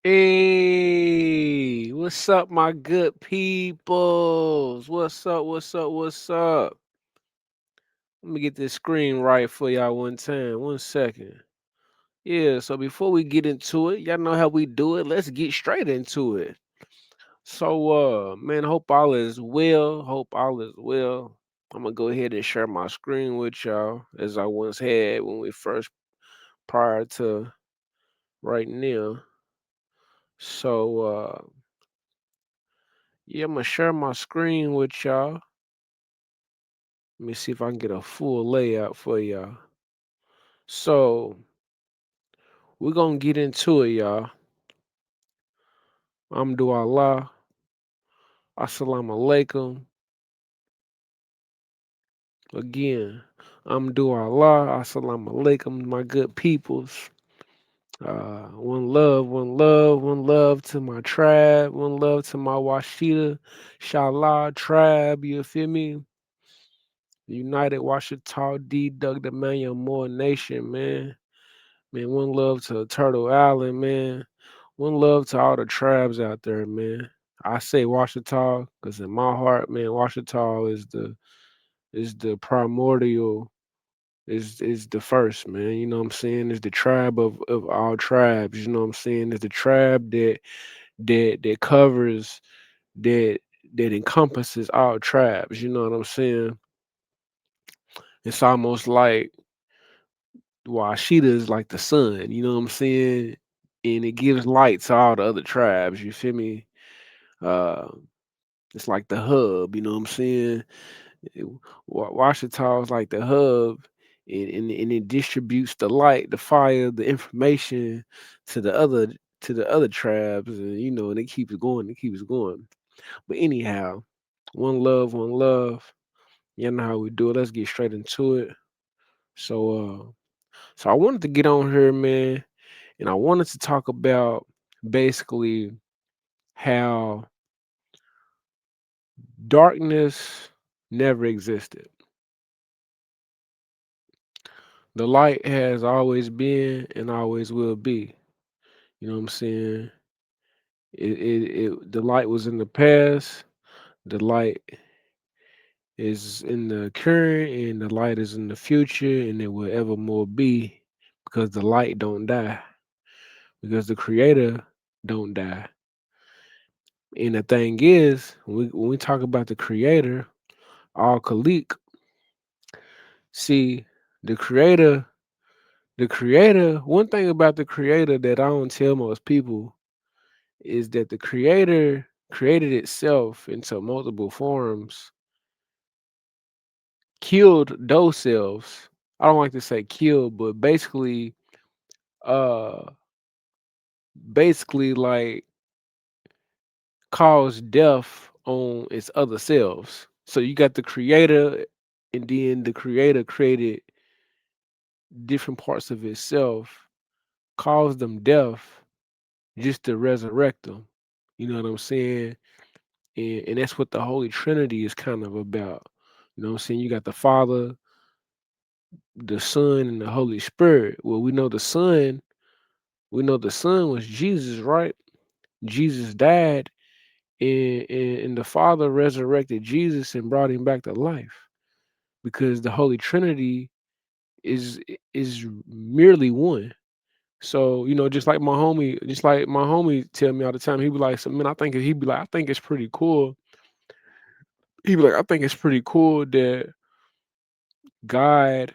Hey, what's up, my good peoples? What's up? What's up? What's up? Let me get this screen right for y'all one time. 1 second. Yeah, so before we get into it, y'all know how we do it. Let's get straight into it. So, man, hope all is well. Hope all is well. I'm gonna go ahead and share my screen with y'all as I once had when we first prior to right now. So, yeah, I'm gonna share my screen with y'all. Let me see if I can get a full layout for y'all. So we're gonna get into it, y'all. Amdu Allah, Assalamu alaikum. Again, Amdu Allah, Assalamu alaikum, my good peoples. One love, one love, one love to my tribe, one love to my Washita, Shala tribe, you feel me? United Washita, D, Doug the Man, More Nation, man. Man, one love to Turtle Island, man. One love to all the tribes out there, man. I say Washita because in my heart, man, Washita is the primordial, is the first, man. You know what I'm saying? It's the tribe of all tribes. You know what I'm saying? It's the tribe that covers that that encompasses all tribes. You know what I'm saying? It's almost like Washita is like the sun. You know what I'm saying? And it gives light to all the other tribes. You feel me? Uh, it's like the hub, you know what I'm saying? It- Washita is like the hub, and it distributes the light, the fire, the information to the other tribes, and and it keeps going, it keeps going. But anyhow, one love, one love. You know how we do it. Let's get straight into it. So I wanted to get on here, man, and I wanted to talk about basically how darkness never existed. The light has always been and always will be. You know what I'm saying? The light was in the past, the light is in the current, and the light is in the future, and it will evermore be because the light don't die, because the creator don't die. And the thing is, when we talk about the creator, Al Khalik, see, the creator one thing about the creator that I don't tell most people is that the creator created itself into multiple forms, killed those selves. I don't like to say killed, but uh basically like caused death on its other selves. So you got the creator, and then the creator created different parts of itself, caused them death just to resurrect them. You know what I'm saying? And that's what the Holy Trinity is kind of about. You know what I'm saying? You got the Father, the Son, and the Holy Spirit. Well, we know the Son was Jesus, right? Jesus died, and the Father resurrected Jesus and brought him back to life because the Holy Trinity is is merely one. So, just like my homie tell me all the time, he be like, so man, I think it's pretty cool. He be like, I think it's pretty cool that God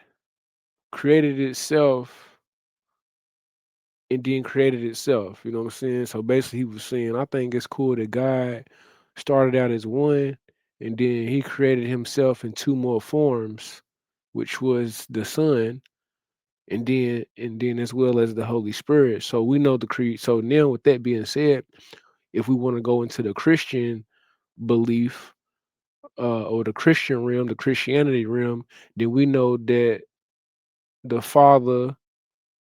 created itself and then created itself. You know what I'm saying? So basically, he was saying, I think it's cool that God started out as one, and then he created himself in two more forms, which was the Son, and then as well as the Holy Spirit. So we know the creed. So now, with that being said, if we want to go into the Christian belief, or the Christian realm, the Christianity realm, then we know that the Father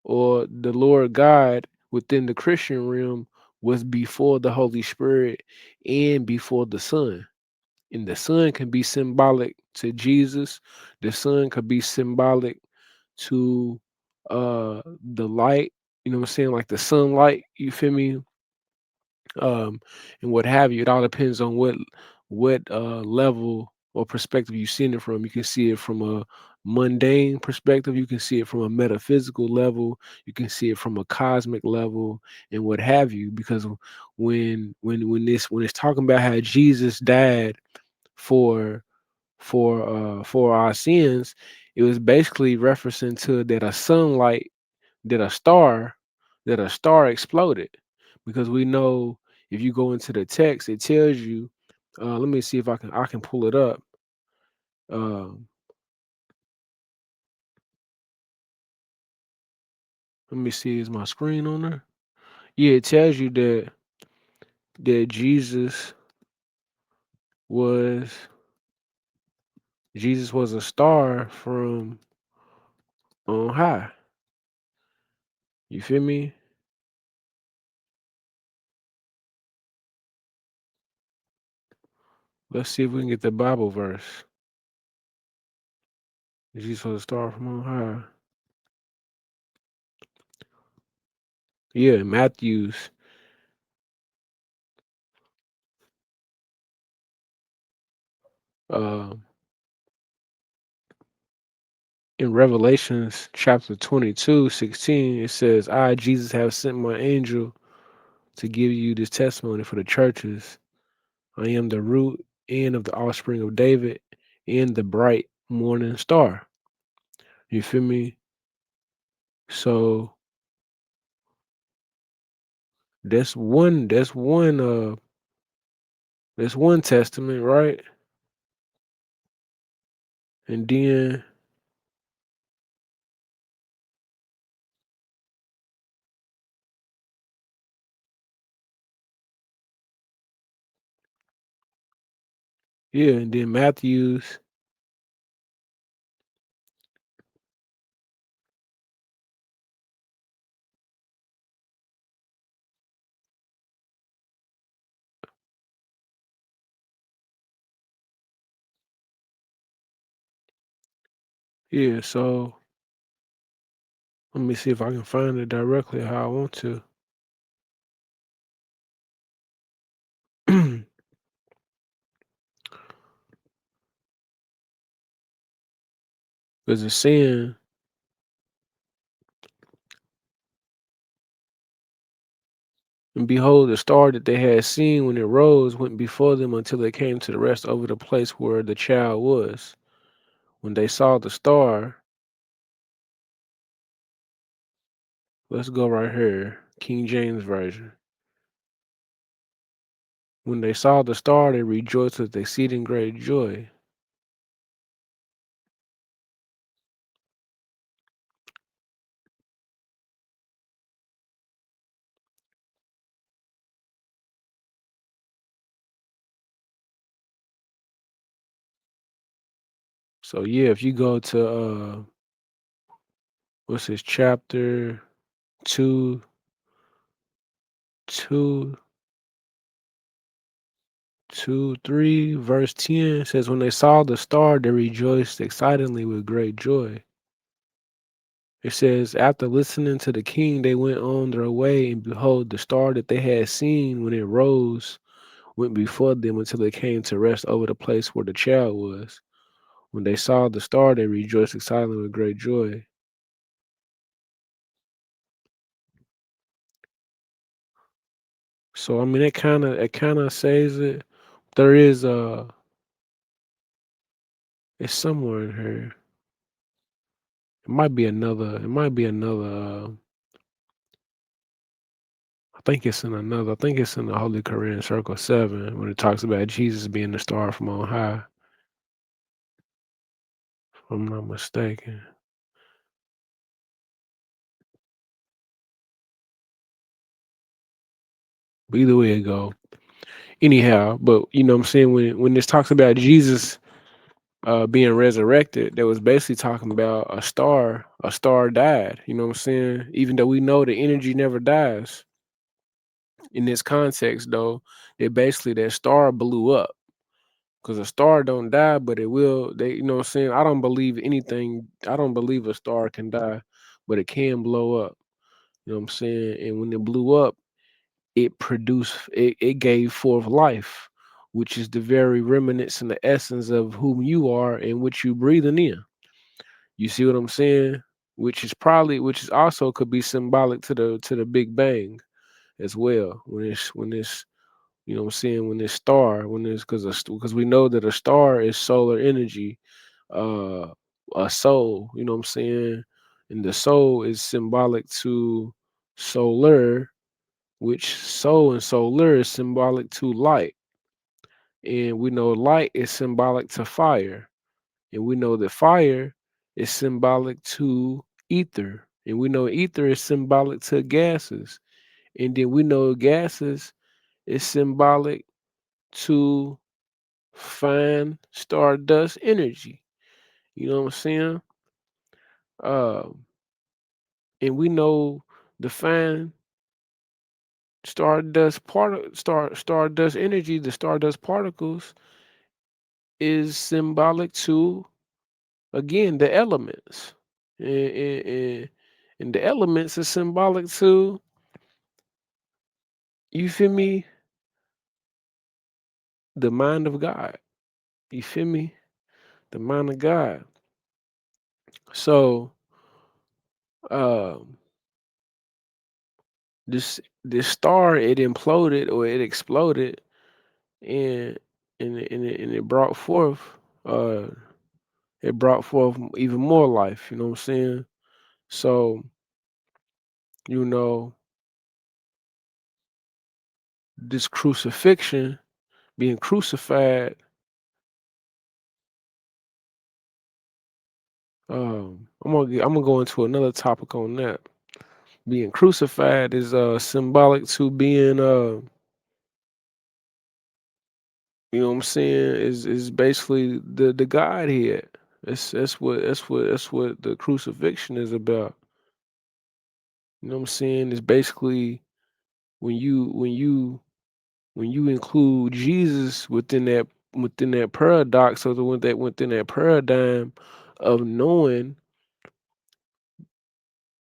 or the Lord God within the Christian realm was before the Holy Spirit and before the Son. And the Son can be symbolic to Jesus. The Son could be symbolic to the light, you know what I'm saying? Like the sunlight, you feel me? um, and what have you. It all depends on what level or perspective you see it from. You can see it from a mundane perspective. You can see it from a metaphysical level. You can see it from a cosmic level, and what have you. Because when it's talking about how Jesus died for for our sins, it was basically referencing to that a sunlight that a star that a star exploded, because we know if you go into the text it tells you, let me see if I can pull it up. um Let me see, is my screen on there? Yeah, it tells you that was Jesus was a star from on high. You feel me? Let's see if we can get the Bible verse. Jesus was a star from on high. Yeah, Matthew's. um in Revelations chapter 22:16, it says, I, Jesus, have sent my angel to give you this testimony for the churches. I am the root and of the offspring of David and the bright morning star. You feel me? So that's one testament, right? And then, yeah, and then Matthew's. Yeah, so let me see if I can find it directly how I want to. Because it's saying, and behold, the star that they had seen when it rose went before them until they came to the rest over the place where the child was. When they saw the star, let's go right here, King James Version. When they saw the star, they rejoiced with exceeding great joy. So yeah, if you go to what's this, chapter 2, 2, 2, 3, verse 10 says, when they saw the star, they rejoiced exceedingly with great joy. It says, after listening to the king, they went on their way, and behold, the star that they had seen when it rose went before them until they came to rest over the place where the child was. When they saw the star, they rejoiced exceedingly with great joy. So I mean, it kind of says it. There is it's somewhere in here. It might be another. It might be another. I think it's in another. I think it's in the Holy Korean Circle 7 when it talks about Jesus being the star from on high. If I'm not mistaken. But either way it go. Anyhow, but you know what I'm saying, when this talks about Jesus being resurrected, that was basically talking about a star died. You know what I'm saying? Even though we know the energy never dies. In this context though, that basically that star blew up. Because a star don't die, but it will. They, you know what I'm saying? I don't believe a star can die, but it can blow up. You know what I'm saying? And when it blew up, it gave forth life, which is the very remnants and the essence of whom you are and which you breathing in. You see what I'm saying? Which is also could be symbolic to the Big Bang as well. When it's you know what I'm saying, when this star, when this because we know that a star is solar energy, uh a soul, you know what I'm saying? And the soul is symbolic to solar, which soul and solar is symbolic to light. And we know light is symbolic to fire. And we know that fire is symbolic to ether. And we know ether is symbolic to gases. And then we know gases is symbolic to fine stardust energy. You know what I'm saying? Um, and we know the fine stardust energy, the stardust particles, is symbolic to again the elements. And the elements is symbolic to, you feel me, the mind of God. You feel me? The mind of God. So um this star, it imploded or it exploded, and it brought forth uh even more life, you know what I'm saying? So, you know, this crucifixion, being crucified, I'm gonna go into another topic on that. Being crucified is symbolic to being you know what I'm saying, is basically the Godhead. That's what the crucifixion is about. You know what I'm saying? It's basically when you include Jesus within that paradox, or within that paradigm of knowing,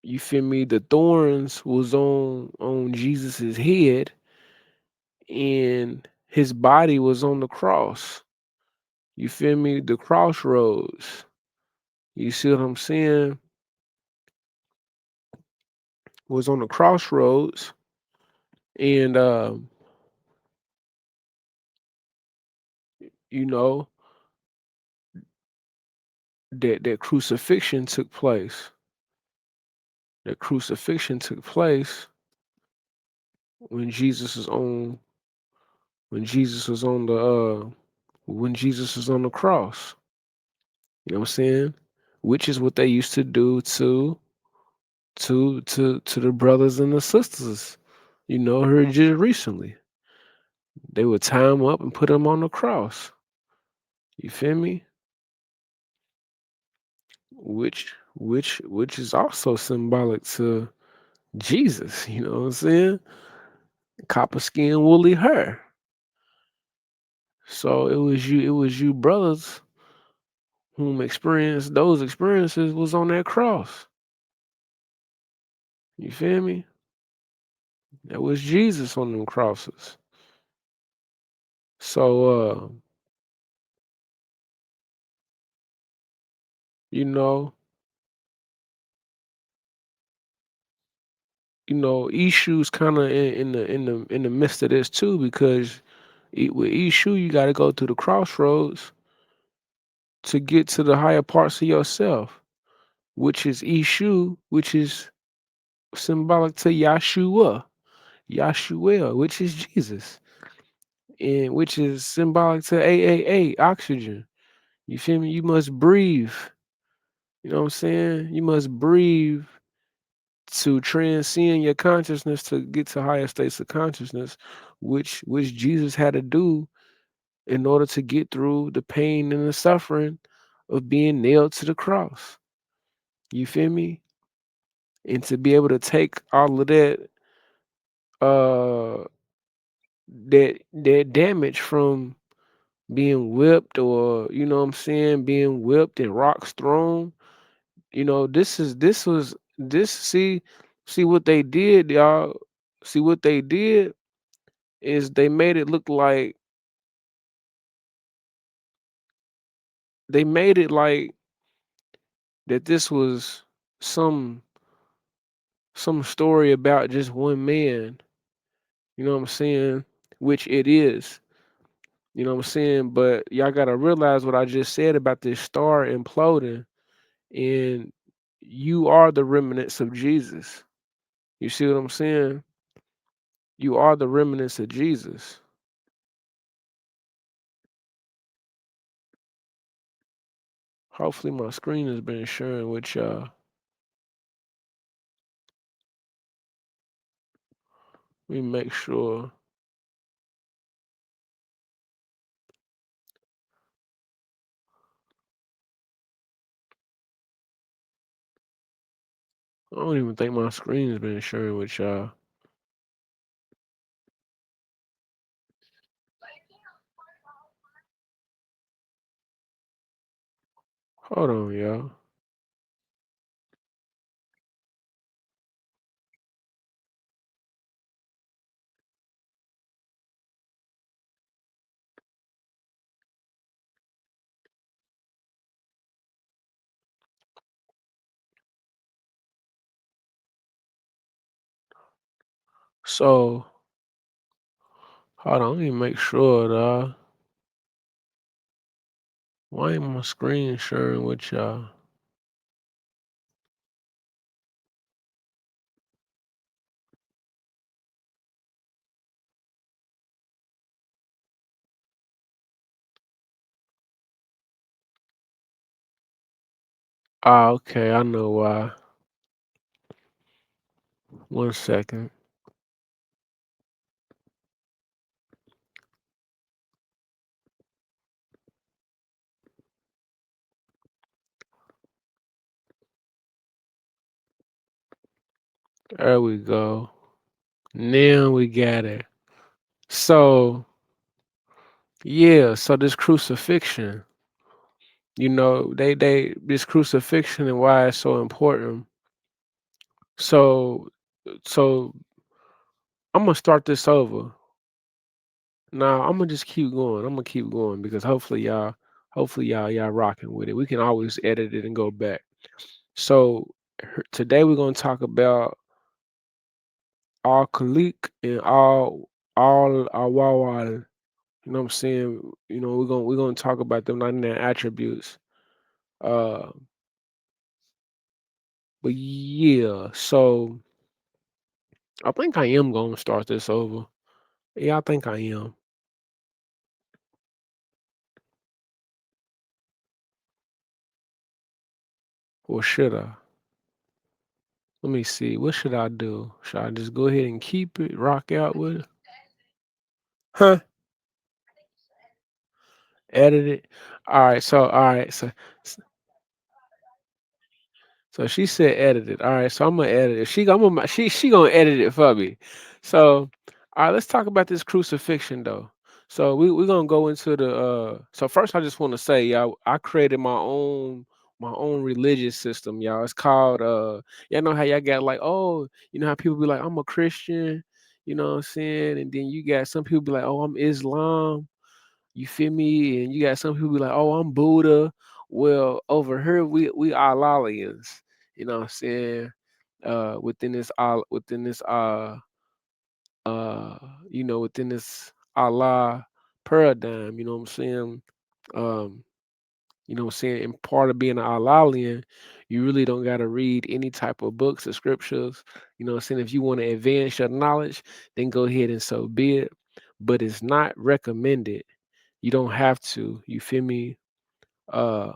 you feel me, the thorns was on Jesus's head, and his body was on the cross. You feel me? The crossroads. You see what I'm saying? Was on the crossroads, and you know that crucifixion took place. That crucifixion took place when Jesus was on when Jesus was on the when Jesus was on the cross. You know what I'm saying? Which is what they used to do to the brothers and the sisters. You know, here just recently. They would tie him up and put him on the cross. You feel me? Which is also symbolic to Jesus, you know what I'm saying? Copper skin, woolly hair. So it was you brothers whom experienced those experiences was on that cross. You feel me? That was Jesus on them crosses. So you know, Ishu's kind of in the midst of this too, because with Ishu you got to go through the crossroads to get to the higher parts of yourself, which is Ishu, which is symbolic to Yahshua, Yahshua, which is Jesus, and which is symbolic to AAA, oxygen. You feel me? You must breathe. You know what I'm saying? You must breathe to transcend your consciousness to get to higher states of consciousness, which Jesus had to do in order to get through the pain and the suffering of being nailed to the cross. You feel me? And to be able to take all of uh that damage from being whipped, or you know what I'm saying, being whipped and rocks thrown. This was this see what they did, y'all. See what they did? is they made it like that this was some some story about just one man, you know what I'm saying? Which it is, you know what I'm saying? But y'all gotta realize what I just said about this star imploding, and you are the remnants of Jesus. You see what I'm saying? You are the remnants of Jesus. Hopefully my screen has been sharing with y'all. Let me make sure. I don't even think my screen has been sharing with y'all. Hold on, y'all. So, hold on, let me make sure, dawg. Why ain't my screen sharing with y'all? Ah, okay, I know why. One second. There we go. Now we got it. So, yeah, so this crucifixion, they this crucifixion and why it's so important. So, so I'm gonna start this over. Now I'm gonna just keep going. I'm gonna keep going because hopefully y'all rocking with it. We can always edit it and go back. So today we're gonna talk about all Khalik and all Awawal. You know what I'm saying? We're gonna talk about them 99 attributes. Uh, but yeah, so I think I am gonna start this over. Yeah, I think I am. Or should I? Let me see. What should I do? Should I just go ahead and keep it, rock out with it? Huh? Edit it. All right, so she said edit it. All right, so I'm gonna edit it. She gonna edit it for me. So all right, let's talk about this crucifixion though. So we're gonna go into the so first I just wanna say, y'all, I created my own religious system, y'all. It's called y'all know how y'all got like, oh, you know how people be like, I'm a Christian, you know what I'm saying? And then you got some people be like, oh, I'm Islam. You feel me? And you got some people be like, "Oh, I'm Buddha." Well, over here we Allahians. You know what I'm saying? Within this uh within this Allah paradigm, you know what I'm saying? Um, you know what I'm saying? And part of being an Allahian, you really don't gotta read any type of books or scriptures. You know what I'm saying? If you want to advance your knowledge, then go ahead and so be it. But it's not recommended. You don't have to. You feel me? Uh,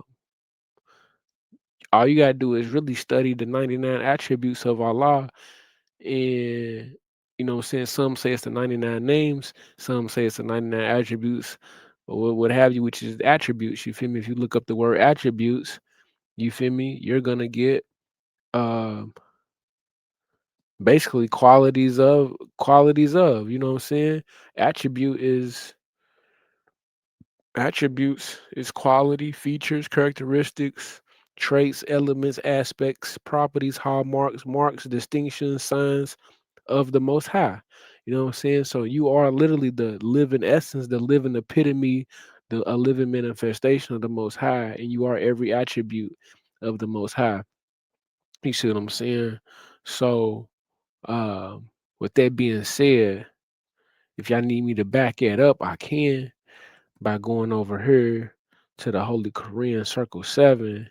all you gotta do is really study the 99 attributes of Allah, and you know what I'm saying, some say it's the 99 names, some say it's the 99 attributes, or what have you, which is attributes. You feel me? If you look up the word attributes, you feel me? You're gonna get um basically qualities of, you know what I'm saying? Attribute is Attributes is quality, features, characteristics, traits, elements, aspects, properties, hallmarks, marks, distinctions, signs of the Most High. You know what I'm saying? So you are literally the living essence, the living epitome, a living manifestation of the Most High, and you are every attribute of the Most High. You see what I'm saying? So, with that being said, if y'all need me to back it up, I can by going over here to the Holy Korean Circle 7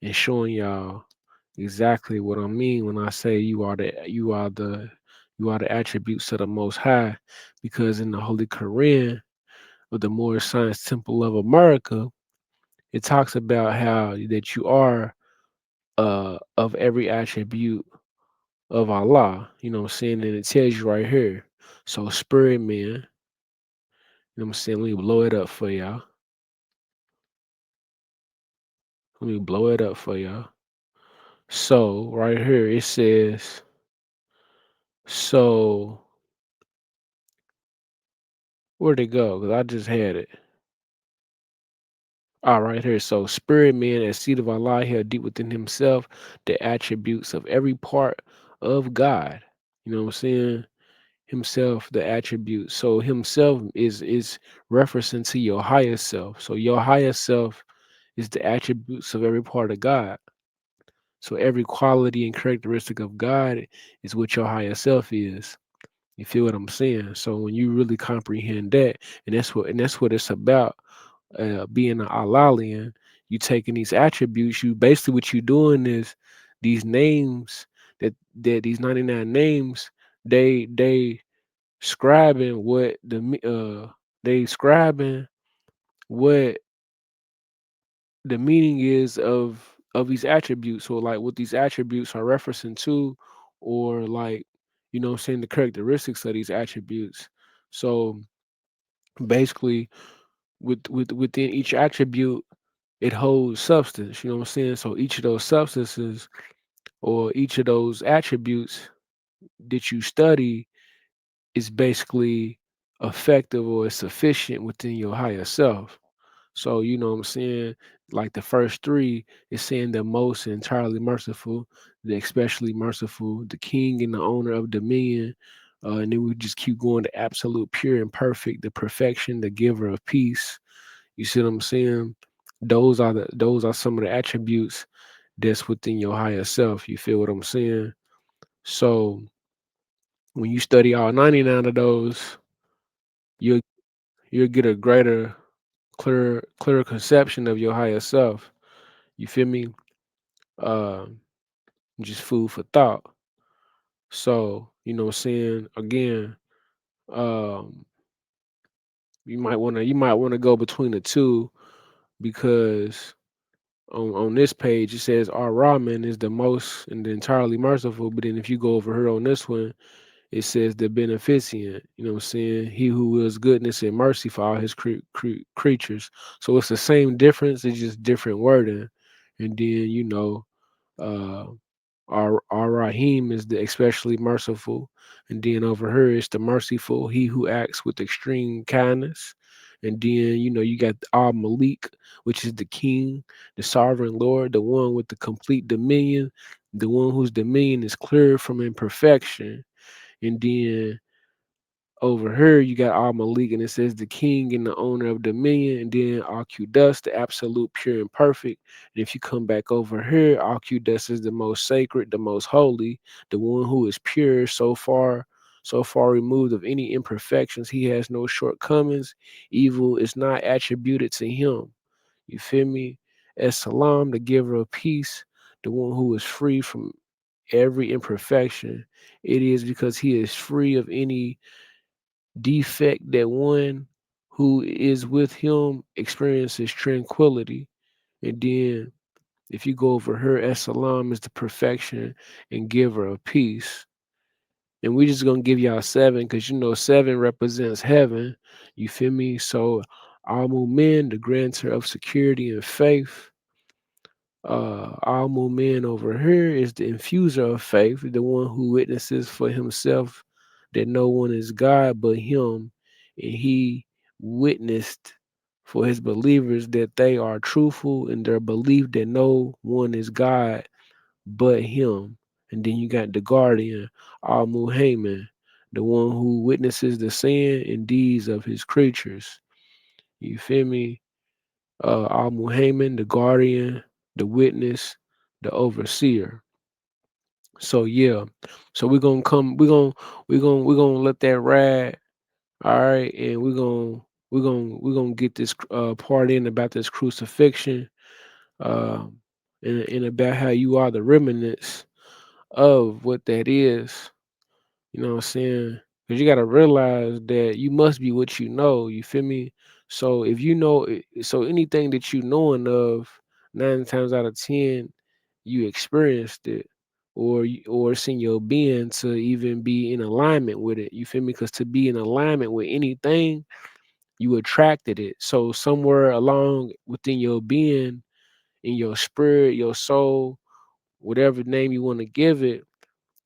and showing y'all exactly what I mean when I say you are the attributes of the Most High, because in the Holy Korean of the Moorish Science Temple of America, it talks about how that you are of every attribute of Allah. You know what I'm saying? And it tells you right here. So spirit man, you know what I'm saying? Let me blow it up for y'all. Let me blow it up for y'all. So right here it says, so where'd it go? Because I just had it. All right, here. So, spirit man, as seed of Allah, held deep within himself the attributes of every part of God. You know what I'm saying? Himself, the attributes. So, himself is referencing to your higher self. So, your higher self is the attributes of every part of God. So, every quality and characteristic of God is what your higher self is. You feel what I'm saying? So, when you really comprehend that, and that's what it's about, being an Allahian, you taking these attributes. You basically what you doing is these names that these 99 names, they scribing what they scribing what the meaning is of these attributes, or like what these attributes are referencing to, or like, you know what I'm saying, the characteristics of these attributes. So basically, within each attribute, it holds substance. You know what I'm saying? So each of those substances, or each of those attributes that you study, is basically effective or is sufficient within your higher self. So you know what I'm saying? Like the first three is saying the most entirely merciful, the especially merciful, the king and the owner of dominion. And then we just keep going to absolute, pure and perfect, the perfection, the giver of peace. You see what I'm saying? Those are some of the attributes that's within your higher self. You feel what I'm saying? So when you study all 99 of those, you'll you'll get a greater, clearer conception of your higher self. You feel me? Um, just food for thought. So, you know what I'm saying? Again, um, you might wanna go between the two, because on this page it says our Rahman is the most and the entirely merciful, but then if you go over here on this one, it says the beneficent. You know what I'm saying? He who wills goodness and mercy for all his creatures. So it's the same difference, it's just different wording. And then, uh our Rahim is the especially merciful. And then over here it's the merciful, he who acts with extreme kindness. And then, you got Al Malik, which is the king, the sovereign Lord, the one with the complete dominion, the one whose dominion is clear from imperfection. And then over here, you got Al Malik, and it says the king and the owner of dominion, and then Al Qudus, the absolute, pure, and perfect. And if you come back over here, Al Qudus is the most sacred, the most holy, the one who is pure, so far removed of any imperfections. He has no shortcomings. Evil is not attributed to him. You feel me? As Salam, the giver of peace, the one who is free from every imperfection. It is because he is free of any defect that one who is with him experiences tranquility. And then if you go over here, As-Salam is the perfection and giver of peace. And we're just gonna give y'all seven, because seven represents heaven. You feel me? So Al-Mumin, the grantor of security and faith. Al Mu'min over here is the infuser of faith, the one who witnesses for himself that no one is God but him, and he witnessed for his believers that they are truthful in their belief that no one is God but him. And then you got the guardian, Al Muhammad, the one who witnesses the sin and deeds of his creatures. You feel me? Al Muhammad, the guardian, the witness, the overseer. So yeah. So we're gonna let that ride. All right, and we're gonna get this part in about this crucifixion, um, and about how you are the remnants of what that is. You know what I'm saying? Because you got to realize that you must be what you know. You feel me? So if you know, so anything that you knowing of, 9 times out of 10, you experienced it, or it's in your being to even be in alignment with it. You feel me? Because to be in alignment with anything, you attracted it. So somewhere along within your being, in your spirit, your soul, whatever name you want to give it,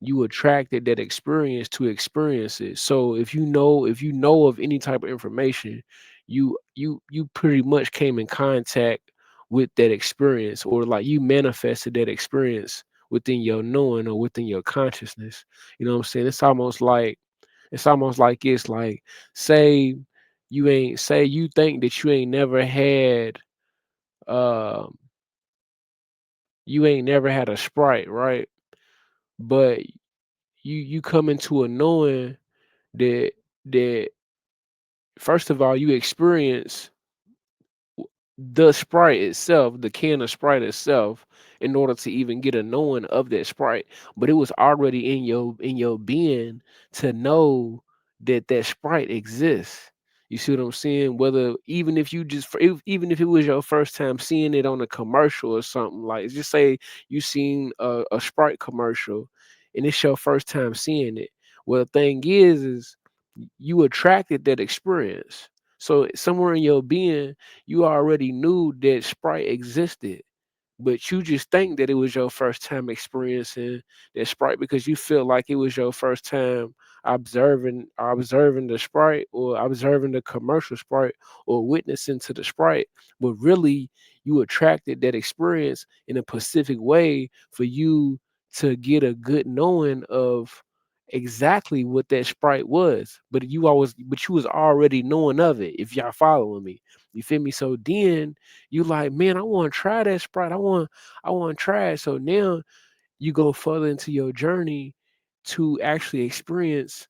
you attracted that experience to experience it. So if you know of any type of information, you pretty much came in contact with that experience, or like you manifested that experience within your knowing or within your consciousness. You know what I'm saying? It's almost like it's like, say you think that um you ain't never had a Sprite, right? But you come into a knowing that that first of all you experience the Sprite itself, the can of Sprite itself, in order to even get a knowing of that Sprite. But it was already in your being to know that that Sprite exists. You see what I'm saying? Whether even if you even if it was your first time seeing it on a commercial or something, like just say you seen a Sprite commercial and it's your first time seeing it. Well, the thing is you attracted that experience. So somewhere in your being, you already knew that Sprite existed, but you just think that it was your first time experiencing that Sprite because you feel like it was your first time observing the Sprite, or observing the commercial Sprite, or witnessing to the Sprite. But really, you attracted that experience in a specific way for you to get a good knowing of exactly what that Sprite was. But you was already knowing of it, if y'all following me. You feel me? So then you like, man, I want to try that Sprite. I want to try it. So now you go further into your journey to actually experience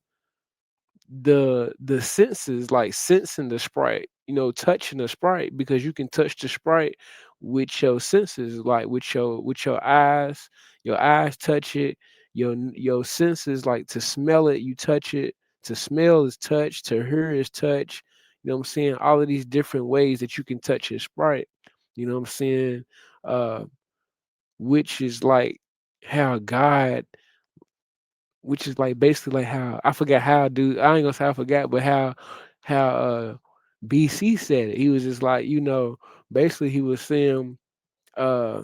the senses, like sensing the Sprite, touching the Sprite, because you can touch the Sprite with your senses, like with your eyes. Your eyes touch it. Your senses, like to smell it, you touch it. To smell is touch. To hear is touch. You know what I'm saying? All of these different ways that you can touch a Sprite. You know what I'm saying? Uh, which is like how God, which is like basically like how I forgot how dude, I ain't gonna say I forgot, but how BC said it. He was just like, basically he was saying uh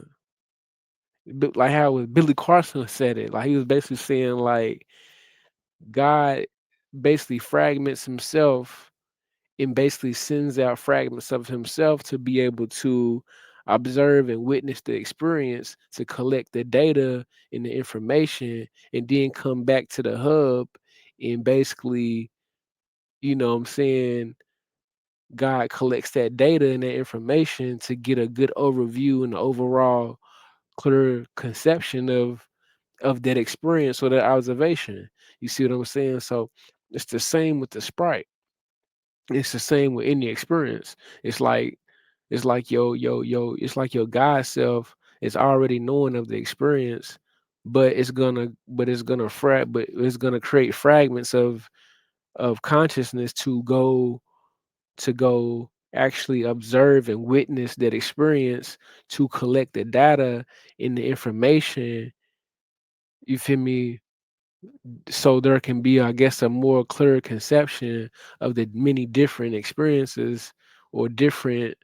like how Billy Carson said it. Like he was basically saying like God basically fragments himself and basically sends out fragments of himself to be able to observe and witness the experience, to collect the data and the information, and then come back to the hub and basically, what I'm saying, God collects that data and that information to get a good overview and overall clear conception of that experience or that observation. You see what I'm saying? So it's the same with the Sprite. It's the same with any experience. It's like it's like your God self is already knowing of the experience, but it's gonna create fragments of consciousness to go actually observe and witness that experience, to collect the data and the information, you feel me, so there can be, I guess, a more clear conception of the many different experiences, or the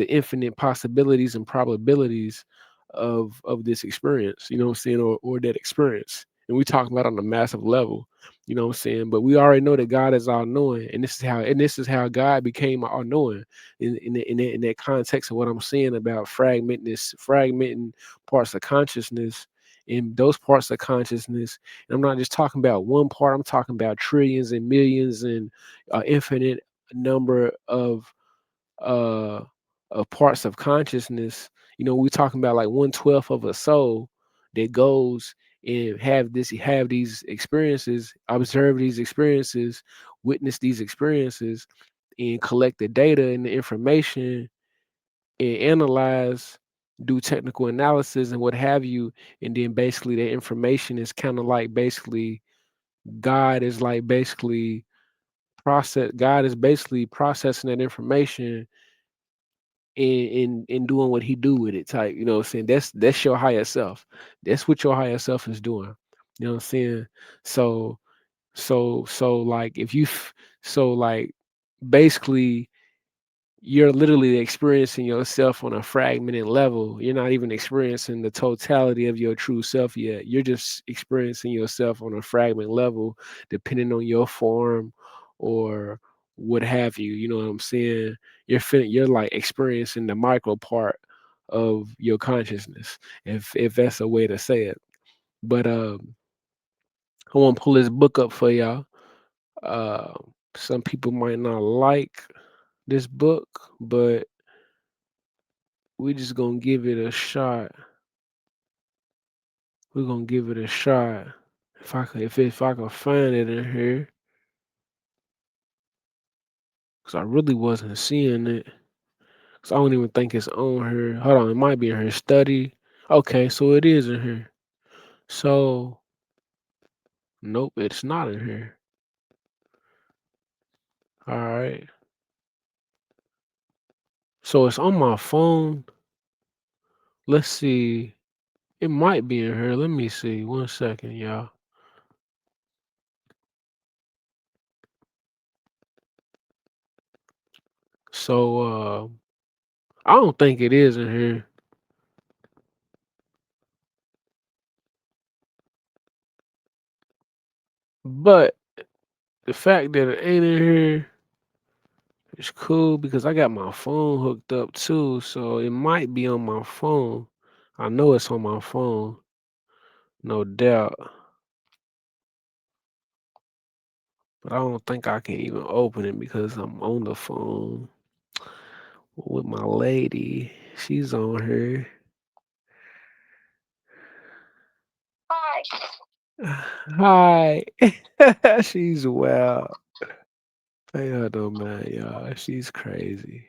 infinite possibilities and probabilities of this experience, you know what I'm saying, or that experience. And we talking about on a massive level, you know what I'm saying. But we already know that God is all knowing, and this is how God became all knowing in that context of what I'm saying about fragmenting parts of consciousness, in those parts of consciousness. And I'm not just talking about one part, I'm talking about trillions and millions and infinite number uh of parts of consciousness. We're talking about like 1/12 of a soul that goes and have these experiences, observe these experiences, witness these experiences, and collect the data and the information and analyze, do technical analysis and what have you. And then basically the information is kind of like basically God is like basically God is basically processing that information and doing what he do with it type, what I'm saying? That's your higher self. That's what your higher self is doing. You know what I'm saying? So like if you so like basically you're literally experiencing yourself on a fragmented level. You're not even experiencing the totality of your true self yet. You're just experiencing yourself on a fragment level, depending on your form or what have you. You know what I'm saying? You're like experiencing the micro part of your consciousness, if that's a way to say it. But I want to pull this book up for y'all. Uh, some people might not like this book, but we just gonna give it a shot. We're gonna give it a shot. If I could find it in here, cause I really wasn't seeing it. Cause I don't even think it's on here. Hold on, it might be in her study. Okay, so it is in here. So nope, it's not in here. All right. So it's on my phone. Let's see. It might be in here. Let me see. 1 second, y'all. So I don't think it is in here. But the fact that it ain't in here, it's cool because I got my phone hooked up too, so it might be on my phone. I know it's on my phone, no doubt. But I don't think I can even open it because I'm on the phone with my lady. She's on here. Hi. She's well. Pay her no mind, y'all. She's crazy.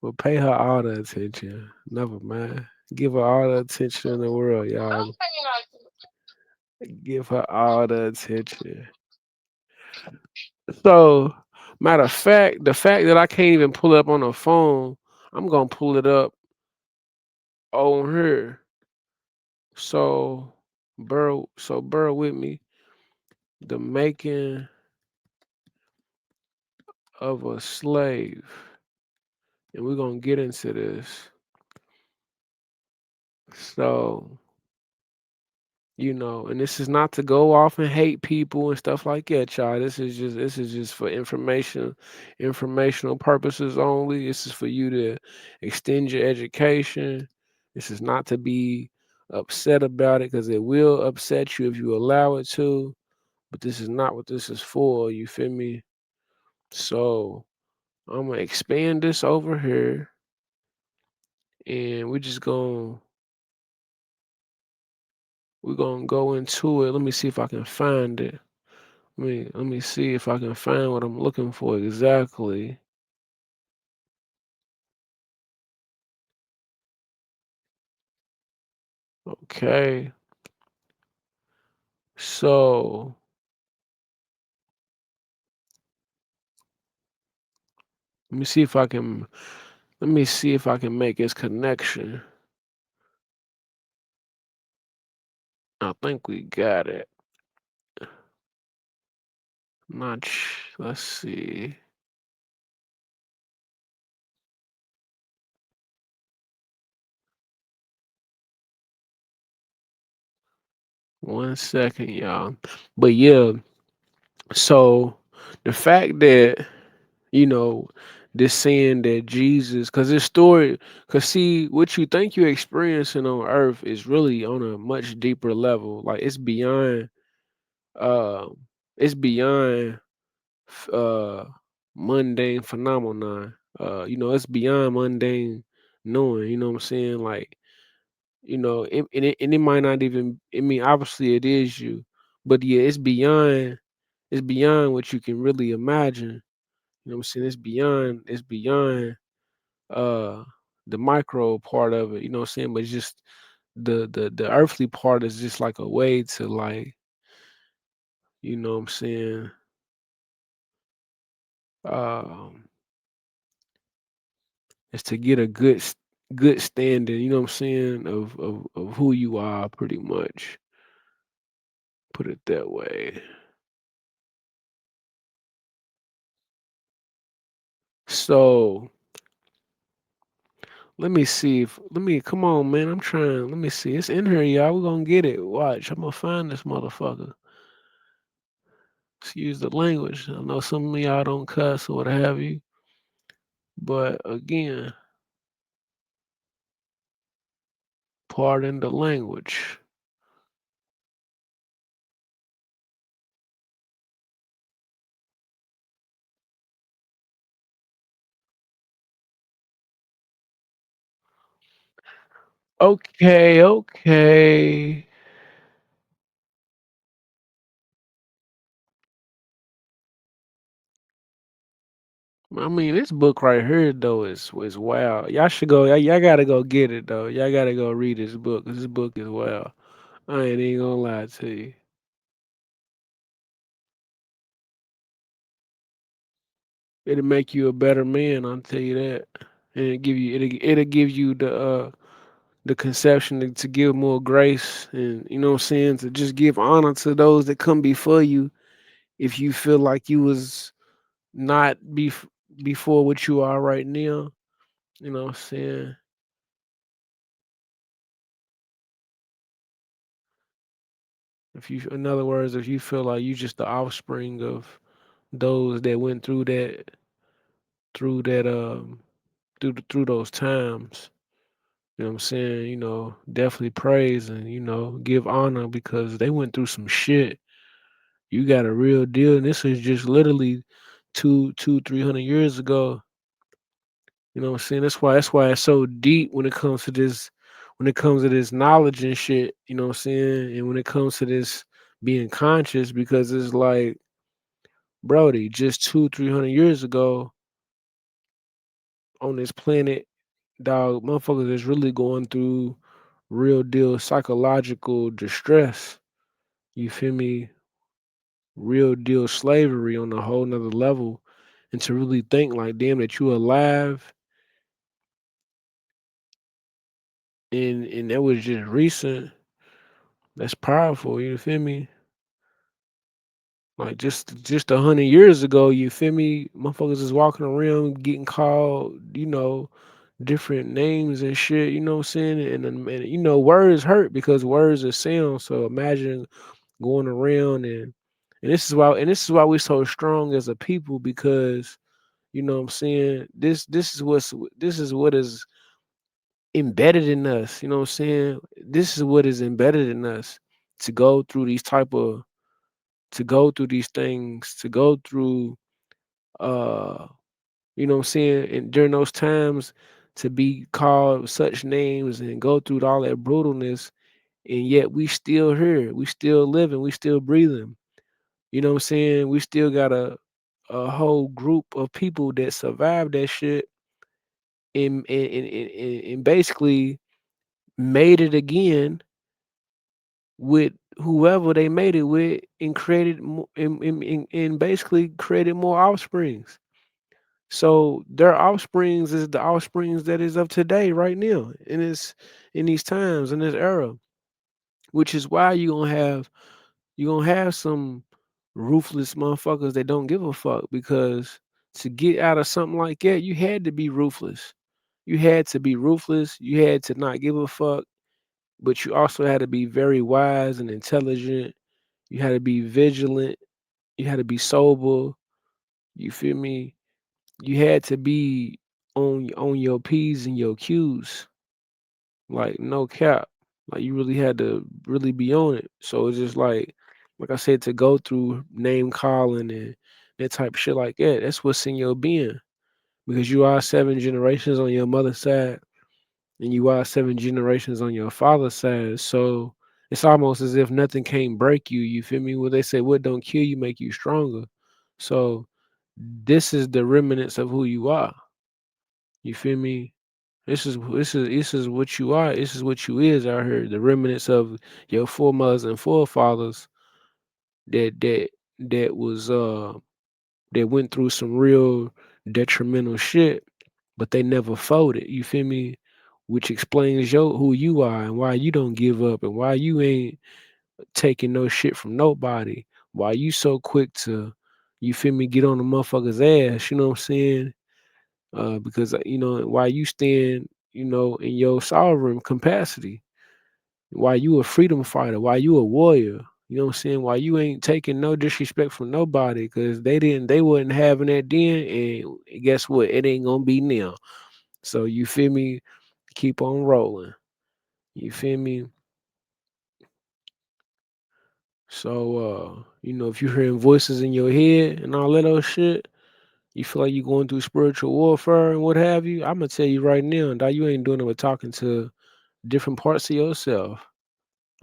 Well, pay her all the attention. Never mind. Give her all the attention in the world, y'all. Give her all the attention. So, matter of fact, the fact that I can't even pull it up on the phone, I'm gonna pull it up on her. So, bear with me. The making of a slave, and we're gonna get into this. So, and this is not to go off and hate people and stuff like that, y'all. This is just for informational purposes only. This is for you to extend your education. This is not to be upset about it because it will upset you if you allow it to. But this is not what this is for. You feel me? So I'm gonna expand this over here, and we're gonna go into it. Let me see if I can find it. Let me see if I can find what I'm looking for exactly. Okay. So let me see if I can make this connection. I think we got it. Let's see. One second, y'all. But yeah, so the fact that, you know, this saying that Jesus, because this story, because see, what you think you're experiencing on earth is really on a much deeper level. Like uh, it's beyond uh mundane phenomenon. It's beyond mundane knowing. You know what I'm saying? Like, and it might not even. I mean, obviously it is you, but yeah, it's beyond what you can really imagine. You know what I'm saying? It's beyond uh the micro part of it, you know what I'm saying? But it's just the earthly part is just like a way to like, you know what I'm saying, um is to get a good standing, you know what I'm saying, of who you are pretty much. Put it that way. So let me come on, man. I'm trying. Let me see. It's in here, y'all. We're gonna get it. Watch. I'm gonna find this motherfucker. Excuse the language. I know some of y'all don't cuss or what have you. But again, pardon the language. Okay, okay. I mean, this book right here though is wild. Y'all should go. Y'all gotta go get it though. Y'all gotta go read this book. 'Cause this book is wild. I ain't even gonna lie to you. It'll make you a better man. I'll tell you that. And it'll give you the conception to give more grace and you know what I'm saying, to just give honor to those that come before you if you feel like you was not before what you are right now. You know what I'm saying? If you, in other words, if you feel like you just the offspring of those that went through that, through those times, you know what I'm saying? Definitely praise and give honor because they went through some shit. You got a real deal, and this is just literally 300 years ago. You know what I'm saying? That's why it's so deep when it comes to this, knowledge and shit, you know what I'm saying? And when it comes to this being conscious, because it's like, Brody, just 300 years ago on this planet, dog, motherfuckers is really going through real deal psychological distress. You feel me? Real deal slavery on a whole nother level. And to really think like, damn, that you alive and that was just recent. That's powerful. You feel me? Like just 100 years ago, you feel me? Motherfuckers is walking around getting called, different names and shit. You know what I'm saying? And words hurt because words are sound. So imagine going around and this is why we're so strong as a people because you know what I'm saying. This is what is embedded in us. You know what I'm saying? This is what is embedded in us to go through these type of to go through these things, to go through uh you know what I'm saying, and during those times to be called such names and go through all that brutalness and yet we still here, we still living, we still breathing. You know what I'm saying? We still got a whole group of people that survived that shit and basically made it again with whoever they made it with and created and basically created more offsprings. So their offsprings is the offsprings that is of today, right now, in these times, in this era, which is why you gonna have some ruthless motherfuckers that don't give a fuck because to get out of something like that, you had to be ruthless. You had to be ruthless. You had to not give a fuck, but you also had to be very wise and intelligent. You had to be vigilant. You had to be sober. You feel me? you had to be on your P's and your Q's, like no cap. Like you really had to really be on it. So it's just like I said, to go through name calling and that type of shit like that. That's what's in your being because you are 7 generations on your mother's side and you are 7 generations on your father's side. So it's almost as if nothing can't break you. You feel me? What they say, what don't kill you make you stronger. So this is the remnants of who you are. You feel me? This is what you are. This is what you is out here. The remnants of your foremothers and forefathers that that that was that went through some real detrimental shit, but they never folded. You feel me? Which explains who you are and why you don't give up and why you ain't taking no shit from nobody. Why you so quick to, you feel me, get on the motherfucker's ass. You know what I'm saying? Because why you stand, in your sovereign capacity, why you a freedom fighter, why you a warrior. You know what I'm saying? Why you ain't taking no disrespect from nobody, because they wasn't having that then, and guess what? It ain't gonna be now. So you feel me? Keep on rolling. You feel me? So if you're hearing voices in your head and all that other shit, you feel like you're going through spiritual warfare and what have you. I'm gonna tell you right now that you ain't doing it with talking to different parts of yourself.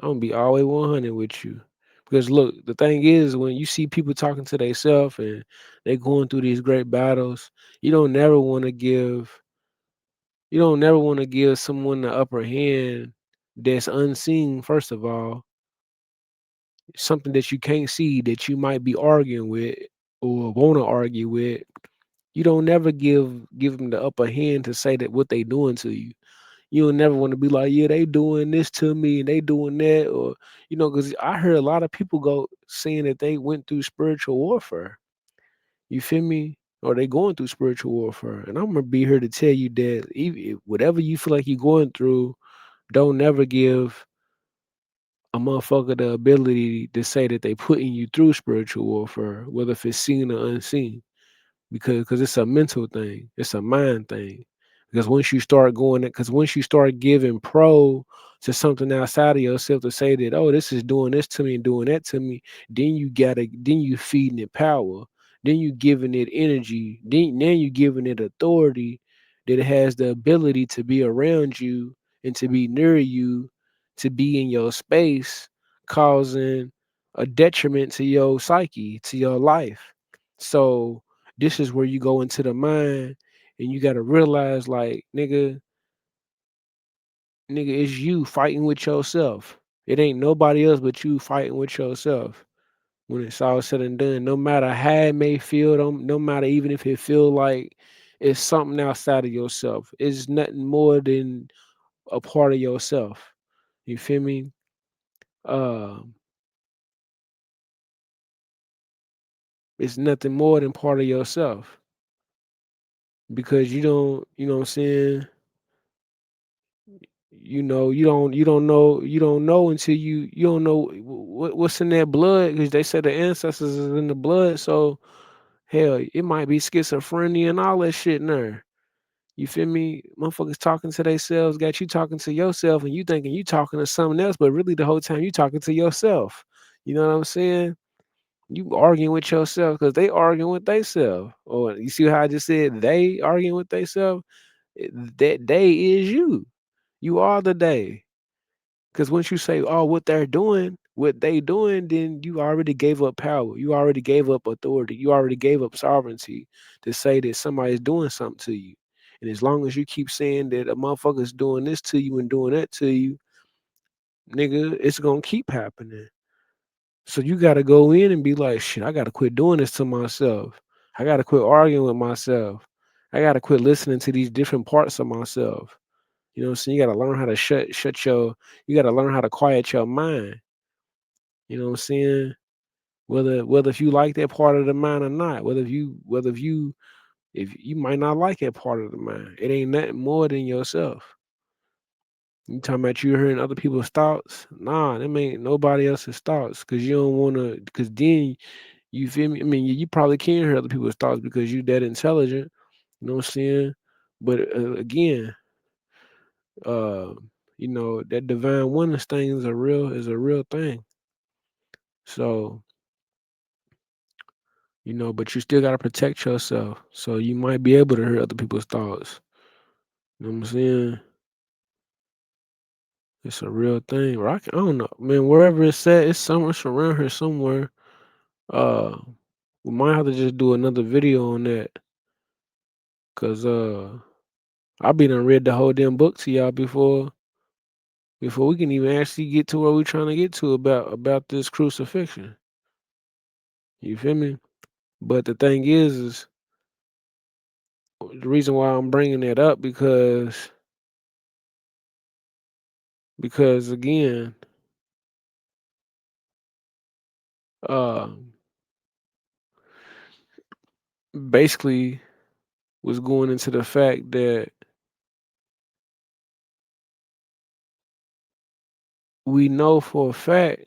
I'm gonna be always 100 with you. Because look, the thing is, when you see people talking to themselves and they going through these great battles, you don't never want to give you don't never want to give someone the upper hand that's unseen, first of all, something that you can't see that you might be arguing with or want to argue with. You don't never give them the upper hand to say that what they doing to you. You don't never want to be like, yeah, they doing this to me and they doing that, or because I heard a lot of people go saying that they went through spiritual warfare. You feel me? Or they going through spiritual warfare, and I'm gonna be here to tell you that even whatever you feel like you're going through, don't never give a motherfucker the ability to say that they putting you through spiritual warfare, whether if it's seen or unseen, because it's a mental thing, it's a mind thing. Because once you start giving pro to something outside of yourself to say that, oh, this is doing this to me and doing that to me, then you feeding it power, then you giving it energy, then you giving it authority that it has the ability to be around you and to be near you, to be in your space, causing a detriment to your psyche, to your life. So this is where you go into the mind and you gotta realize, like, nigga, it's you fighting with yourself. It ain't nobody else but you fighting with yourself. When it's all said and done, no matter how it may feel, no matter even if it feel like it's something outside of yourself, it's nothing more than a part of yourself. You feel me? Um, it's nothing more than part of yourself because you know what I'm saying? You don't know until you don't know what's in that blood, because they say the ancestors is in the blood. So hell, it might be schizophrenia and all that shit in there. You feel me? Motherfuckers talking to themselves, got you talking to yourself, and you thinking you talking to something else, but really the whole time you talking to yourself. You know what I'm saying? You arguing with yourself because they arguing with themselves. Or you see how I just said they arguing with themselves? That they is you. You are the day. Because once you say, "Oh, what they doing," then you already gave up power. You already gave up authority. You already gave up sovereignty to say that somebody's doing something to you. And as long as you keep saying that a motherfucker's doing this to you and doing that to you, nigga, it's gonna keep happening. So you gotta go in and be like, shit, I gotta quit doing this to myself. I gotta quit arguing with myself. I gotta quit listening to these different parts of myself. You know what I'm saying? You gotta learn how to you gotta learn how to quiet your mind. You know what I'm saying? Whether if you like that part of the mind or not, if you might not like that part of the mind. It ain't nothing more than yourself. You talking about you hearing other people's thoughts? Nah, them ain't nobody else's thoughts. Cause you don't wanna, cause then you feel me? I mean, you probably can hear other people's thoughts because you that intelligent. You know what I'm saying? But again, uh, that divine oneness thing is a real thing. So, but you still gotta protect yourself. So you might be able to hear other people's thoughts. You know what I'm saying? It's a real thing. I don't know, man. Wherever it's at, it's somewhere it's around here somewhere. Uh, we might have to just do another video on that, cause I been done read the whole damn book to y'all before we can even actually get to where we trying to get to about this crucifixion. You feel me? But the thing is the reason why I'm bringing it up because again, uh, basically was going into the fact that we know for a fact.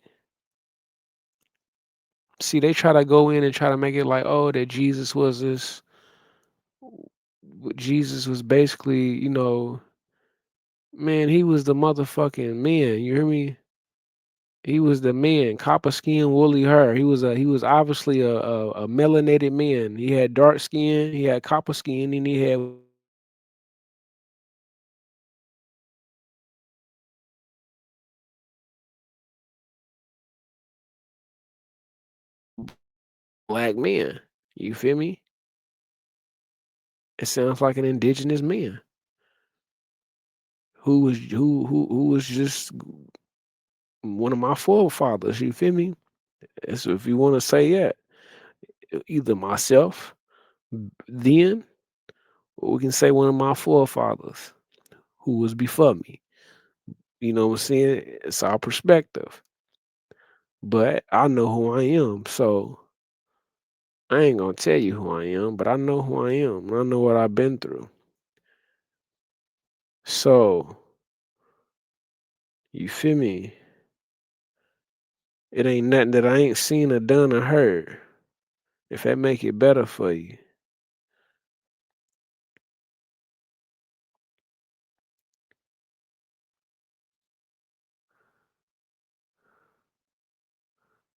See, they try to go in and try to make it like, oh, that Jesus was basically, man, he was the motherfucking man. You hear me? He was the man, copper skin, woolly hair. He was obviously a melanated man. He had dark skin, he had copper skin, and he had black man. You feel me? It sounds like an indigenous man who was just one of my forefathers. You feel me? So if you want to say that, either myself then, or we can say one of my forefathers who was before me. You know what I'm saying? It's our perspective. But I know who I am. So I ain't gonna tell you who I am, but I know who I am. I know what I've been through. So you feel me? It ain't nothing that I ain't seen or done or heard. If that make it better for you.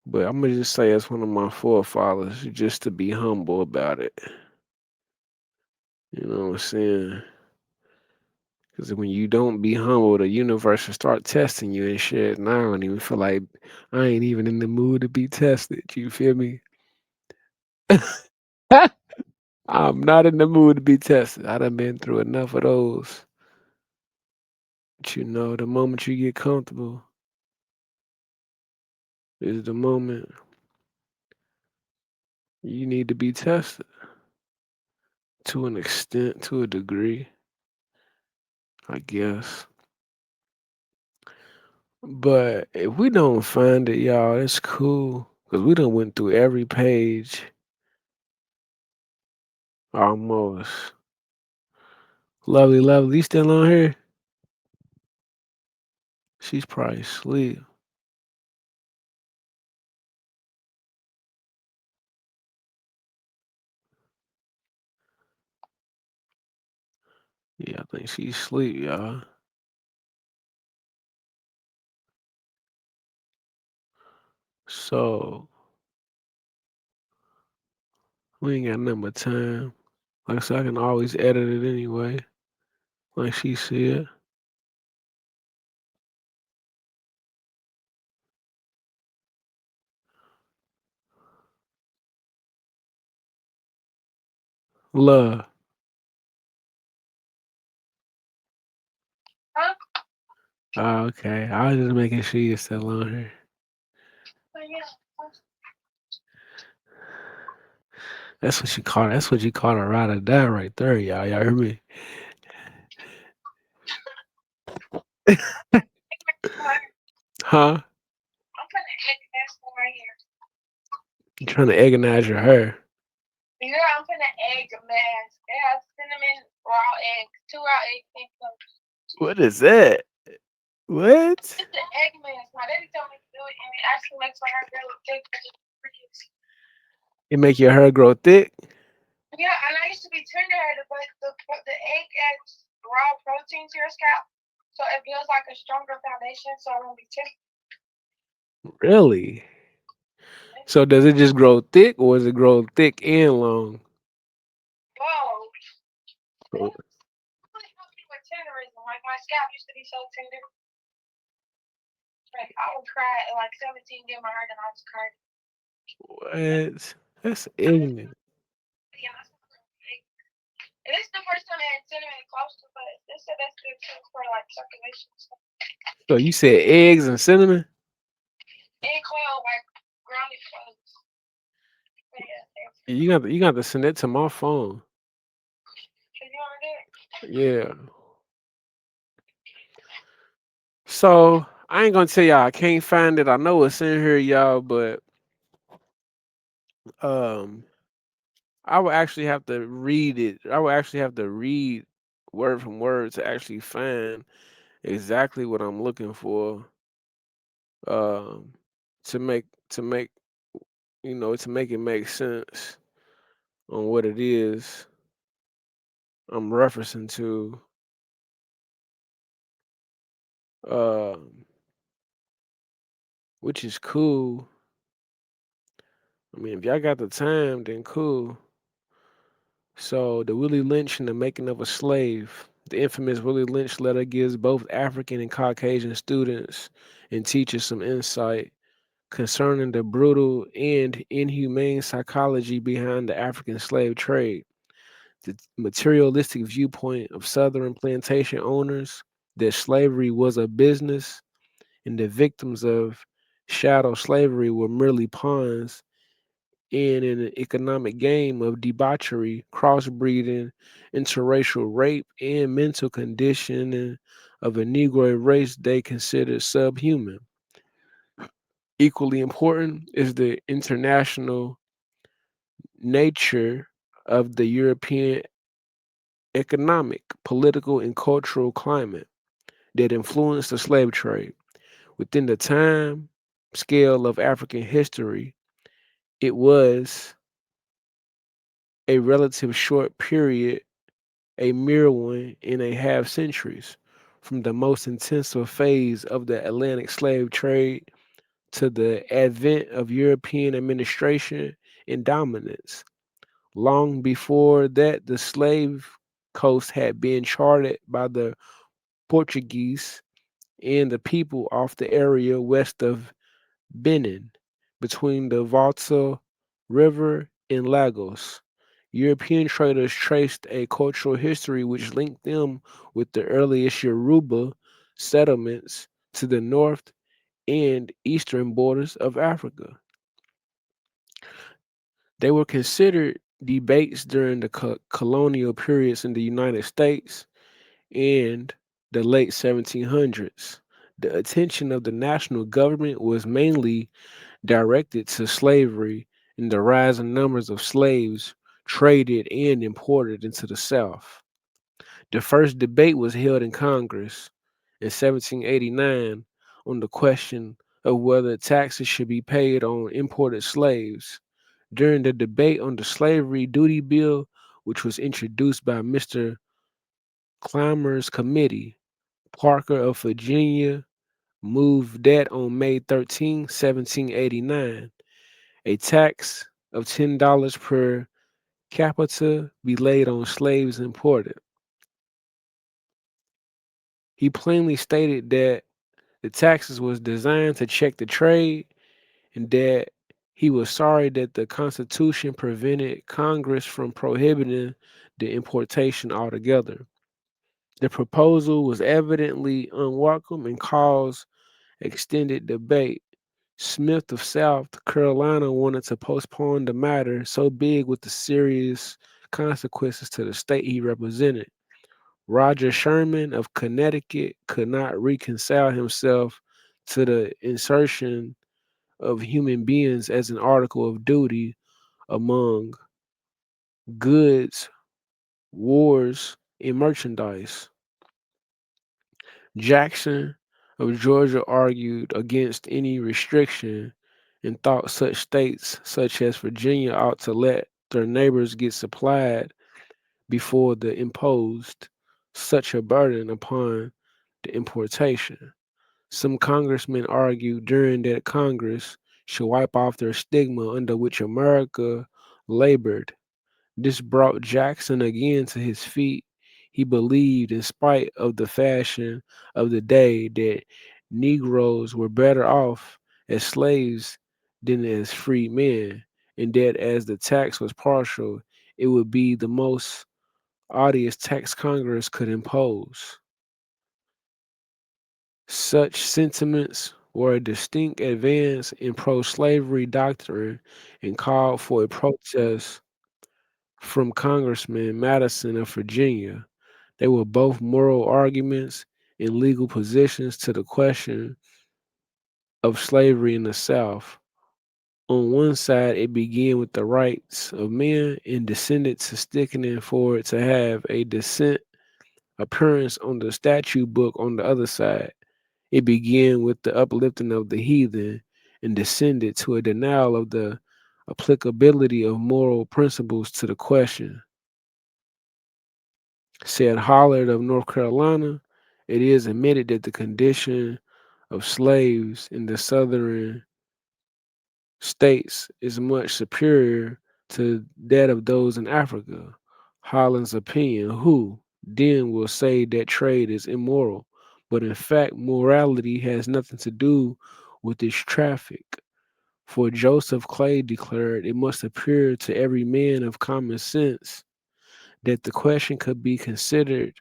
But I'm gonna just say as one of my forefathers, just to be humble about it. You know what I'm saying? Because when you don't be humble, the universe will start testing you and shit. And I don't even feel like I ain't even in the mood to be tested. You feel me? I'm not in the mood to be tested. I done been through enough of those. But the moment you get comfortable is the moment you need to be tested to an extent, to a degree, I guess. But if we don't find it, y'all, it's cool. Because we done went through every page almost. Lovely, lovely. You still on here? She's probably asleep. Yeah, I think she's asleep, y'all. So we ain't got nothing but time. Like I said, I can always edit it anyway. Like she said. Love. Oh, okay. I was just making sure you're still on here. That's what you call a ride or die right there, y'all. Y'all hear me? Huh? You trying to agonize your hair. What is that? What? It make your hair grow thick? Really? So does it just grow thick or does it grow thick and long? Oh, what? That's ignorant. So you said eggs and cinnamon? You got to send it to my phone. Yeah. So I ain't gonna tell y'all I can't find it. I know it's in here, y'all, but um I would actually have to read it. I would actually have to read word from word to actually find exactly what I'm looking for. Um to make to make it make sense on what it is I'm referencing to. Um which is cool. I mean, if y'all got the time, then cool. So the Willie Lynch and the making of a slave. The infamous Willie Lynch letter gives both African and Caucasian students and teachers some insight concerning the brutal and inhumane psychology behind the African slave trade. The materialistic viewpoint of Southern plantation owners that slavery was a business and the victims of shadow slavery were merely pawns in an economic game of debauchery, crossbreeding, interracial rape, and mental conditioning of a Negro race they considered subhuman. Equally important is the international nature of the European economic, political, and cultural climate that influenced the slave trade. Within the time scale of African history, it was a relative short period, a mere one in a half centuries, from the most intensive phase of the Atlantic slave trade to the advent of European administration and dominance. Long before that, the slave coast had been charted by the Portuguese and the people off the area west of Benin, between the Volta River and Lagos. European traders traced a cultural history which linked them with the earliest Yoruba settlements to the north and eastern borders of Africa. They were considered debates during the colonial periods in the United States and the late 1700s. The attention of the national government was mainly directed to slavery and the rising numbers of slaves traded and imported into the South. The first debate was held in Congress in 1789 on the question of whether taxes should be paid on imported slaves. During the debate on the Slavery Duty Bill, which was introduced by Mr. Clymer's committee, Parker of Virginia moved that on May 13, 1789, a tax of $10 per capita be laid on slaves imported. He plainly stated that the taxes was designed to check the trade and that he was sorry that the Constitution prevented Congress from prohibiting the importation altogether. The proposal was evidently unwelcome and caused extended debate. Smith of South Carolina wanted to postpone the matter, so big with the serious consequences to the state he represented. Roger Sherman of Connecticut could not reconcile himself to the insertion of human beings as an article of duty among goods, wars, and merchandise. Jackson of Georgia argued against any restriction and thought such states such as Virginia ought to let their neighbors get supplied before the imposed such a burden upon the importation. Some congressmen argued during that Congress should wipe off their stigma under which America labored. This brought Jackson again to his feet. He believed, in spite of the fashion of the day, that Negroes were better off as slaves than as free men, and that as the tax was partial, it would be the most odious tax Congress could impose. Such sentiments were a distinct advance in pro slavery doctrine and called for a protest from Congressman Madison of Virginia. They were both moral arguments and legal positions to the question of slavery in the South. On one side, it began with the rights of men and descended to sticking for it to have a decent appearance on the statute book on the other side. It began with the uplifting of the heathen and descended to a denial of the applicability of moral principles to the question. Said Hollard of North Carolina, it is admitted that the condition of slaves in the southern states is much superior to that of those in Africa. Holland's opinion, who then will say that trade is immoral, but in fact, morality has nothing to do with this traffic. For Joseph Clay declared, it must appear to every man of common sense that the question could be considered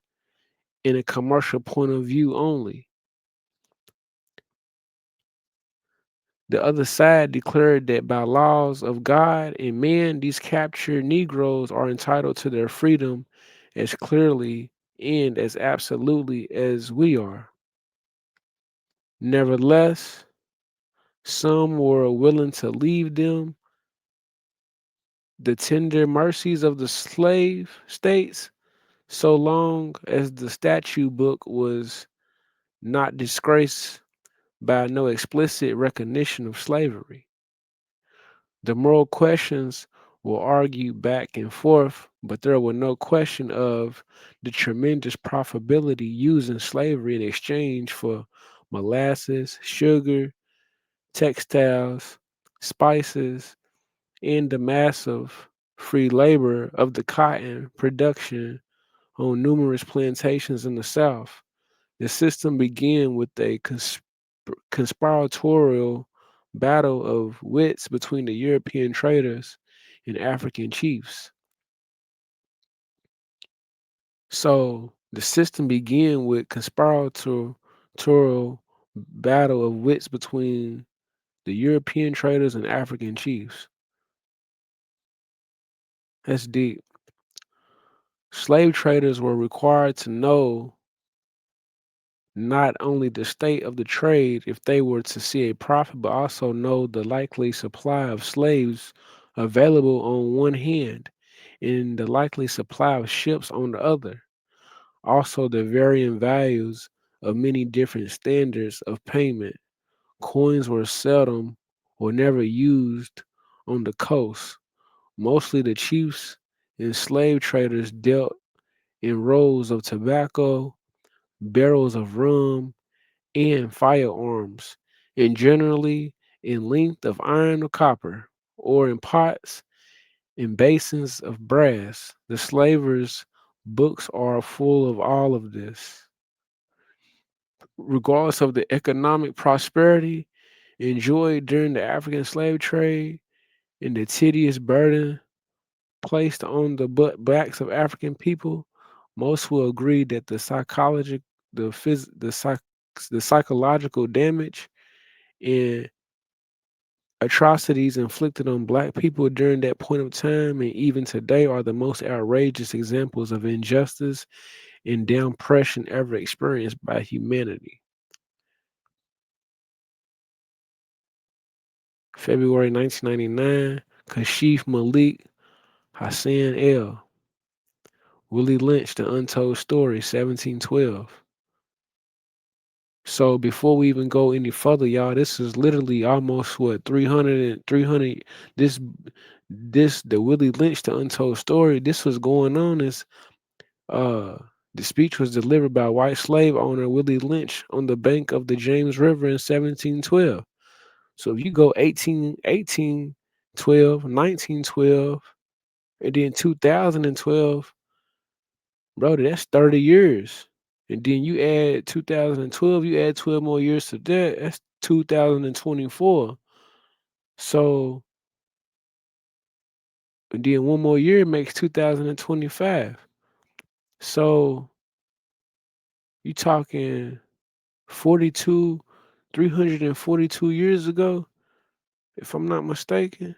in a commercial point of view only. The other side declared that by laws of God and man, these captured Negroes are entitled to their freedom as clearly and as absolutely as we are. Nevertheless, some were willing to leave them the tender mercies of the slave states so long as the statute book was not disgraced by no explicit recognition of slavery. The moral questions were argued back and forth, but there was no question of the tremendous profitability using slavery in exchange for molasses, sugar, textiles, spices, and the massive free labor of the cotton production on numerous plantations in the South. The system began with a conspiratorial battle of wits between the European traders and African chiefs. So the system began with conspiratorial battle of wits between the European traders and African chiefs. That's deep. Slave traders were required to know not only the state of the trade if they were to see a profit, but also know the likely supply of slaves available on one hand and the likely supply of ships on the other. Also, the varying values of many different standards of payment. Coins were seldom or never used on the coast. Mostly the chiefs and slave traders dealt in rolls of tobacco, barrels of rum, and firearms, and generally in length of iron or copper, or in pots and basins of brass. The slavers' books are full of all of this. Regardless of the economic prosperity enjoyed during the African slave trade and the tedious burden placed on the backs of African people, most will agree that the phys, the psychological damage and atrocities inflicted on black people during that point of time and even today are the most outrageous examples of injustice and downpression ever experienced by humanity. February 1999, Kashif Malik Hassan L. Willie Lynch, The Untold Story, 1712. So before we even go any further, y'all, this is literally almost what 300. This the Willie Lynch the untold story. This was going on as uh the speech was delivered by white slave owner Willie Lynch on the bank of the James River in 1712. So if you go 1812, 1912, and then 2012, bro, that's 30 years. And then you add 2012, you add 12 more years to that, that's 2024. So, and then one more year makes 2025. So, you talking 42, 342 years ago, if I'm not mistaken.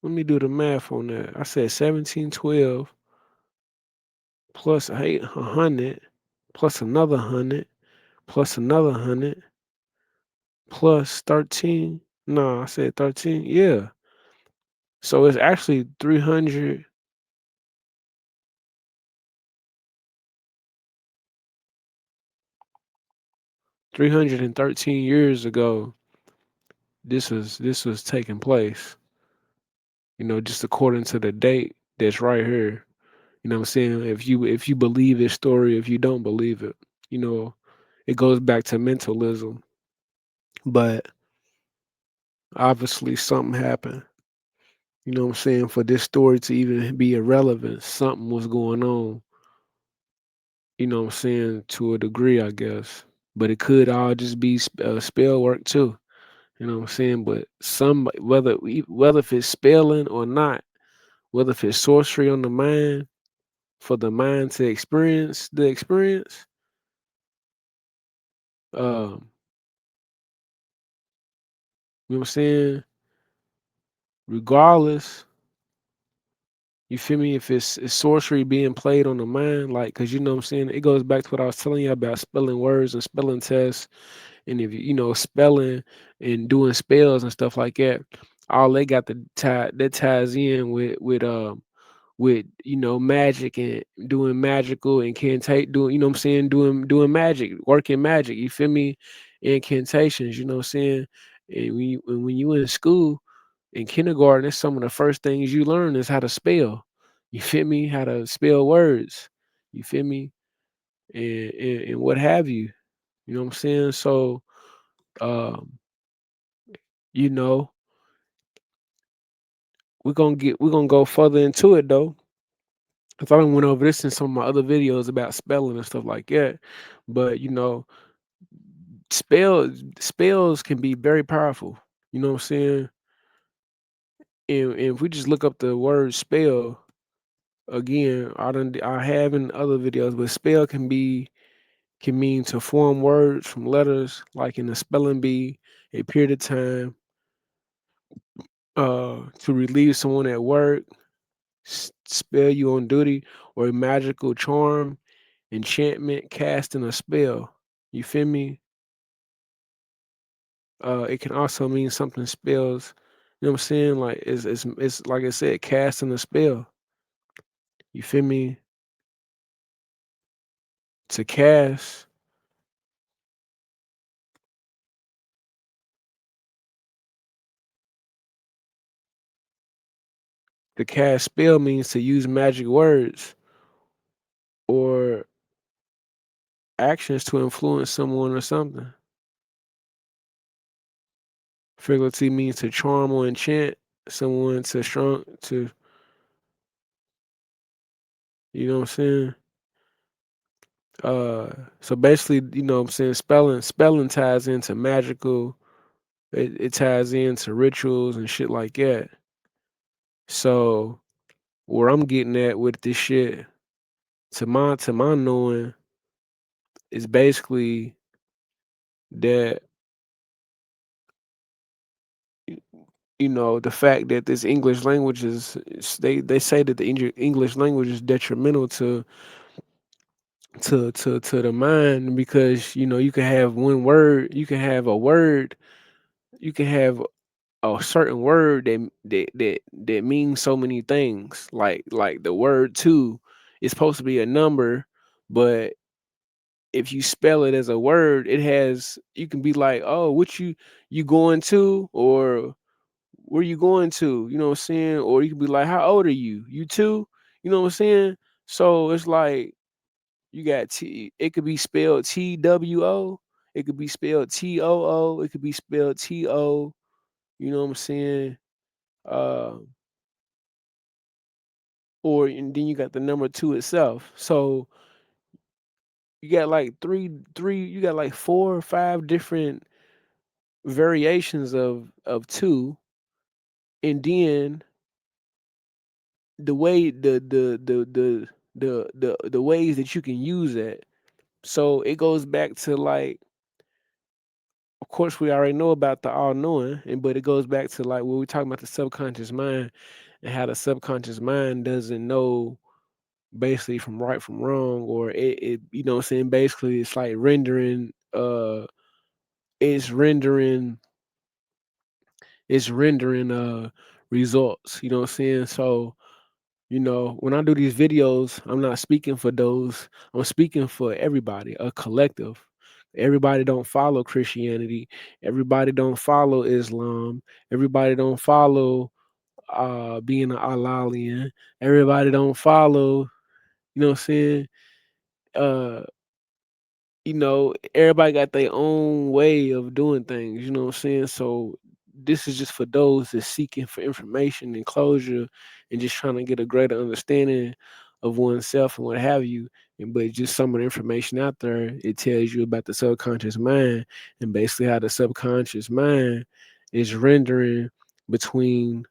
Let me do the math on that. I said 1712 plus 100 plus another 100 plus another 100 plus 13. No, I said 13. Yeah. So it's actually 313 years ago this was taking place. Just according to the date that's right here. You know what I'm saying? If you believe this story, if you don't believe it, you know, it goes back to mentalism. But obviously something happened. You know what I'm saying? For this story to even be irrelevant, something was going on, what I'm saying, to a degree, I guess. But it could all just be spell work too. You know what I'm saying? But whether if it's spelling or not, whether if it's sorcery on the mind for the mind to experience the experience, um, you know what I'm saying? Regardless, you feel me? If it's sorcery being played on the mind, like, cause you know what I'm saying, it goes back to what I was telling you about spelling words and spelling tests, and if spelling and doing spells and stuff like that, all they got to tie that ties in with magic and doing magical incantate doing what I'm saying doing magic working magic, you feel me, incantations, you know what I'm saying. And when you in school in kindergarten, that's some of the first things you learn is how to spell, you feel me, how to spell words, you feel me, and what have you, you know what I'm saying. So um you know we're gonna go further into it though. I thought I went over this in some of my other videos about spelling and stuff like that. But spells can be very powerful. You know what I'm saying? And if we just look up the word spell again, I have in other videos, but spell can mean to form words from letters, like in a spelling bee, a period of time, to relieve someone at work, spell you on duty, or a magical charm, enchantment, casting a spell. You feel me? It can also mean something spells. You know what I'm saying? Like it's like I said, casting a spell. You feel me? To cast, to cast spell means to use magic words or actions to influence someone or something. Frequency means to charm or enchant someone to strong to, you know what I'm saying? Uh so basically, you know what I'm saying, spelling ties into magical, it ties into rituals and shit like that. So where I'm getting at with this shit, to my knowing, is basically that the fact that this English language they say that the English language is detrimental to the mind, because you can have one word, you can have a word, you can have a certain word that means so many things, like the word two is supposed to be a number, but if you spell it as a word, it has you can be like, oh, what you going to, or where you going to? You know what I'm saying? Or you can be like, how old are you? You too? You know what I'm saying? So it's like you got T. It could be spelled TWO. It could be spelled TOO. It could be spelled TO. You know what I'm saying? Uh, or and then you got the number two itself. So you got like three. You got like 4 or 5 different variations of two, and then the way the ways that you can use it. So it goes back to like, of course, we already know about the all knowing, and but it goes back to like when we're talking about the subconscious mind and how the subconscious mind doesn't know basically from right from wrong, or it you know what I'm saying, basically it's like it's rendering it's rendering results, you know what I'm saying? So you know, when I do these videos, I'm not speaking for those. I'm speaking for everybody, a collective. Everybody don't follow Christianity. Everybody don't follow Islam. Everybody don't follow being an Allahian. Everybody don't follow, you know what I'm saying? Uh you know, everybody got their own way of doing things, you know what I'm saying? So this is just for those that's seeking for information and closure and just trying to get a greater understanding of oneself and what have you. And but just some of the information out there, it tells you about the subconscious mind and basically how the subconscious mind is rendering between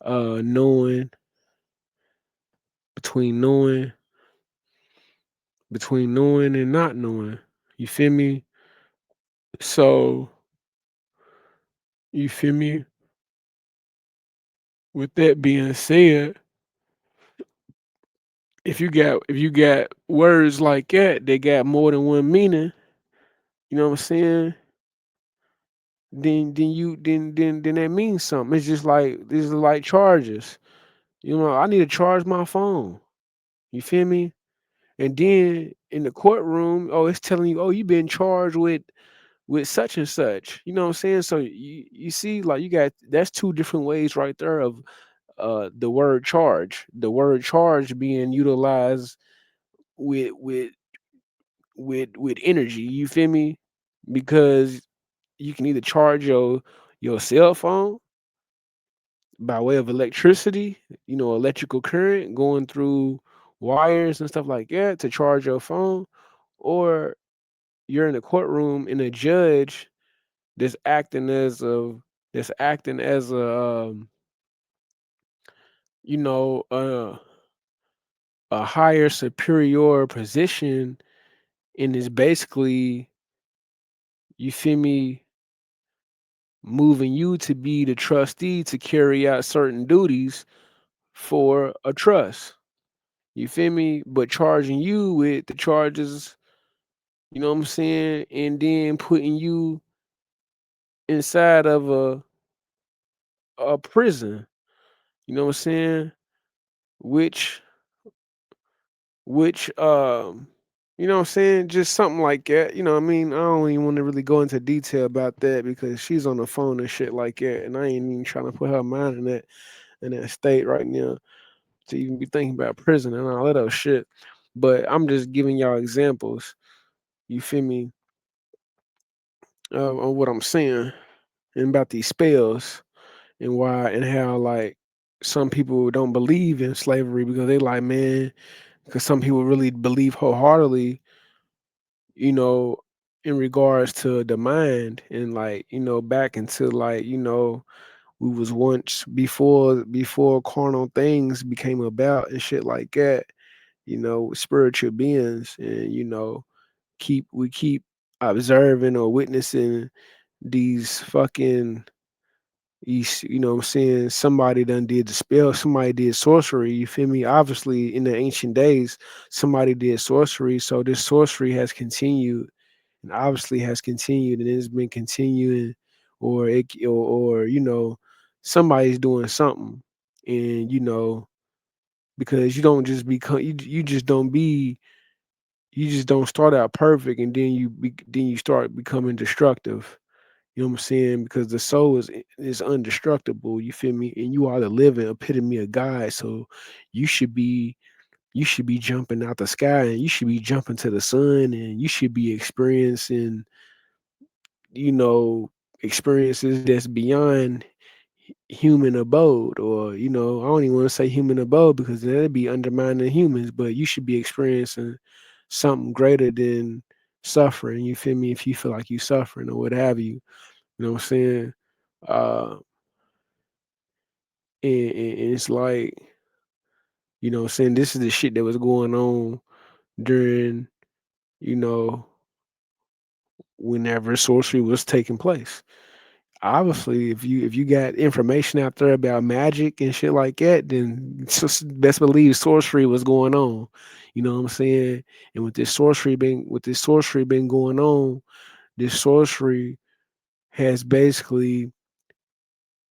knowing, between knowing, between knowing and not knowing. You feel me? So you feel me? With that being said, if you got words like that, they got more than one meaning, you know what I'm saying? Then that means something. It's just like these are like charges. You know, I need to charge my phone. You feel me? And then in the courtroom, oh, it's telling you, oh, you've been charged with such and such. You know what I'm saying? So you see, like you got that's two different ways right there of the word charge. The word charge being utilized with with with energy. You feel me? Because you can either charge your cell phone by way of electricity, you know, electrical current going through wires and stuff like that to charge your phone, or you're in a courtroom and a judge that's acting as a that's acting as you know a higher superior position and is basically, you feel me, moving you to be the trustee to carry out certain duties for a trust. You feel me? But charging you with the charges, you know what I'm saying? And then putting you inside of a prison, you know what I'm saying? Which which you know what I'm saying? Just something like that. You know what I mean? I don't even want to really go into detail about that because she's on the phone and shit like that. And I ain't even trying to put her mind in that state right now to even be thinking about prison and all that other shit. But I'm just giving y'all examples. You feel me? On what I'm saying and about these spells and why and how like some people don't believe in slavery because they like, man, because some people really believe wholeheartedly, you know, in regards to the mind and like, you know, back into like, you know, we was once before carnal things became about and shit like that, you know, spiritual beings, and you know, keep observing or witnessing these fucking you know what I'm saying, somebody done did the spell, somebody did sorcery, you feel me? Obviously in the ancient days, somebody did sorcery. So this sorcery has continued and obviously has continued and it's been continuing, or or you know, somebody's doing something. And you know, because you don't just become you just don't be you just don't start out perfect, and then you start becoming destructive. You know what I'm saying? Because the soul is undestructible. You feel me? And you are the living epitome of God. So you should be you should be jumping out the sky, and you should be jumping to the sun, and you should be experiencing, you know, experiences that's beyond human abode. Or, I don't even want to say human abode because that'd be undermining humans, but you should be experiencing something greater than suffering. You feel me? If you feel like you suffering or what have you. You know what I'm saying? Uh, and it's like, saying this is the shit that was going on during, you know, whenever sorcery was taking place. Obviously, if you got information out there about magic and shit like that, then best believe sorcery was going on. You know what I'm saying? And with this sorcery been going on, this sorcery has basically